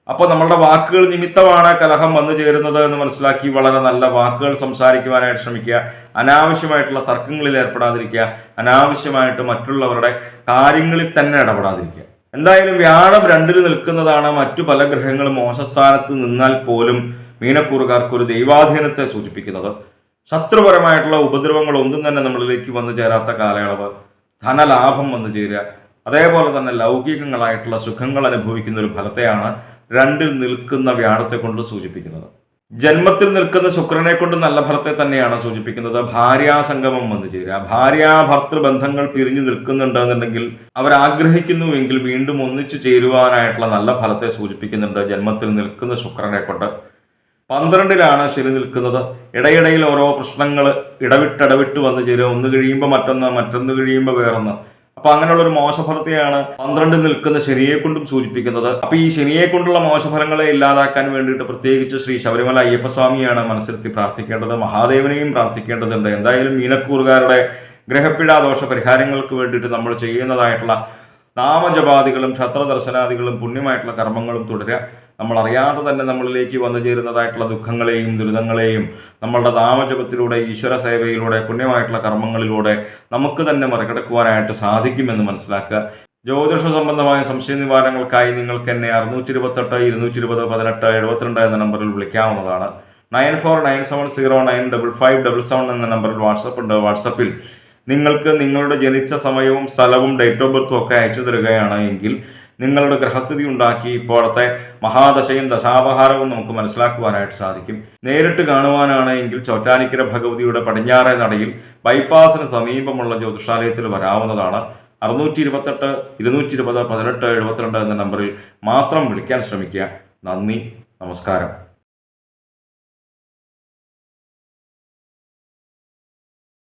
അപ്പോൾ നമ്മളുടെ വാക്കുകൾ നിമിത്തമാണ് കലഹം വന്നു ചേരുന്നത് എന്ന് മനസ്സിലാക്കി വളരെ നല്ല വാക്കുകൾ സംസാരിക്കുവാനായിട്ട് ശ്രമിക്കുക. അനാവശ്യമായിട്ടുള്ള തർക്കങ്ങളിൽ ഏർപ്പെടാതിരിക്കുക. അനാവശ്യമായിട്ട് മറ്റുള്ളവരുടെ കാര്യങ്ങളിൽ തന്നെ ഇടപെടാതിരിക്കുക. എന്തായാലും വ്യാഴം 2-ൽ നിൽക്കുന്നതാണ്. മറ്റു പല ഗ്രഹങ്ങളും മോശസ്ഥാനത്ത് നിന്നാൽ പോലും മീനക്കൂറുകാർക്ക് ഒരു ദൈവാധീനത്തെ സൂചിപ്പിക്കുന്നത്. ശത്രുപരമായിട്ടുള്ള ഉപദ്രവങ്ങൾ ഒന്നും തന്നെ നമ്മളിലേക്ക് വന്നു ചേരാത്ത കാലയളവ്, ധനലാഭം വന്നു ചേരുക, അതേപോലെ തന്നെ ലൗകികങ്ങളായിട്ടുള്ള സുഖങ്ങൾ അനുഭവിക്കുന്ന ഒരു ഫലത്തെയാണ് 2-ൽ നിൽക്കുന്ന വ്യാഴത്തെ കൊണ്ട് സൂചിപ്പിക്കുന്നത്. ജന്മത്തിൽ നിൽക്കുന്ന ശുക്രനെ കൊണ്ട് നല്ല ഫലത്തെ തന്നെയാണ് സൂചിപ്പിക്കുന്നത്. ഭാര്യാസംഗമം വന്നു ചേരുക. ഭാര്യാഭർത്തൃ ബന്ധങ്ങൾ പിരിഞ്ഞു നിൽക്കുന്നുണ്ട് എന്നുണ്ടെങ്കിൽ അവരാഗ്രഹിക്കുന്നുവെങ്കിൽ വീണ്ടും ഒന്നിച്ചു ചേരുവാനായിട്ടുള്ള നല്ല ഫലത്തെ സൂചിപ്പിക്കുന്നുണ്ട് ജന്മത്തിൽ നിൽക്കുന്ന ശുക്രനെ കൊണ്ട്. 12-ലാണ് ശനി നിൽക്കുന്നത്. ഇടയിടയിൽ ഓരോ പ്രശ്നങ്ങൾ ഇടവിട്ട് വന്നു ചേരുക. ഒന്ന് കഴിയുമ്പോൾ മറ്റൊന്ന് കഴിയുമ്പോൾ വേറൊന്ന്. അപ്പൊ അങ്ങനെയുള്ളൊരു മോശഫലത്തെയാണ് 12-ൽ നിൽക്കുന്ന ശനിയെ കൊണ്ടും സൂചിപ്പിക്കുന്നത്. അപ്പൊ ഈ ശനിയെ കൊണ്ടുള്ള മോശഫലങ്ങളെ ഇല്ലാതാക്കാൻ വേണ്ടിയിട്ട് പ്രത്യേകിച്ച് ശ്രീ ശബരിമല അയ്യപ്പസ്വാമിയാണ് മനസ്സിലെത്തി പ്രാർത്ഥിക്കേണ്ടത്. മഹാദേവനെയും പ്രാർത്ഥിക്കേണ്ടതുണ്ട്. എന്തായാലും മീനക്കൂറുകാരുടെ ഗ്രഹപ്പിഴ ദോഷ പരിഹാരങ്ങൾക്ക് വേണ്ടിയിട്ട് നമ്മൾ ചെയ്യുന്നതായിട്ടുള്ള നാമജപാദികളും ക്ഷത്രദർശനാദികളും പുണ്യമായിട്ടുള്ള കർമ്മങ്ങളും തുടരുക. നമ്മൾ അറിയാതെ തന്നെ നമ്മളിലേക്ക് വന്നു ചേരുന്നതായിട്ടുള്ള ദുഃഖങ്ങളെയും ദുരിതങ്ങളെയും നമ്മളുടെ നാമജപത്തിലൂടെ, ഈശ്വര സേവയിലൂടെ, പുണ്യമായിട്ടുള്ള കർമ്മങ്ങളിലൂടെ നമുക്ക് തന്നെ മറികടക്കുവാനായിട്ട് സാധിക്കുമെന്ന് മനസ്സിലാക്കുക. ജ്യോതിഷ സംബന്ധമായ സംശയ നിവാരണങ്ങൾക്കായി നിങ്ങൾക്ക് എന്നെ 628 220 18 72 എന്ന നമ്പറിൽ വിളിക്കാവുന്നതാണ്. 9497095577 എന്ന നമ്പറിൽ വാട്സപ്പ് ഉണ്ട്. വാട്സപ്പിൽ നിങ്ങൾക്ക് നിങ്ങളുടെ ജനിച്ച സമയവും സ്ഥലവും ഡേറ്റ് ഓഫ് ബർത്തും ഒക്കെ അയച്ചു തരികയാണ് എങ്കിൽ നിങ്ങളുടെ ഗ്രഹസ്ഥിതി ഉണ്ടാക്കി ഇപ്പോഴത്തെ മഹാദശയും ദശാപഹാരവും നമുക്ക് മനസ്സിലാക്കുവാനായിട്ട് സാധിക്കും. നേരിട്ട് കാണുവാനാണ് എങ്കിൽ ചോറ്റാനിക്കര ഭഗവതിയുടെ പടിഞ്ഞാറേ നടയിൽ ബൈപ്പാസിന് സമീപമുള്ള ജ്യോതിഷാലയത്തിൽ വരാവുന്നതാണ്. 628 220 18 72 എന്ന നമ്പറിൽ മാത്രം വിളിക്കാൻ ശ്രമിക്കുക. നന്ദി, നമസ്കാരം.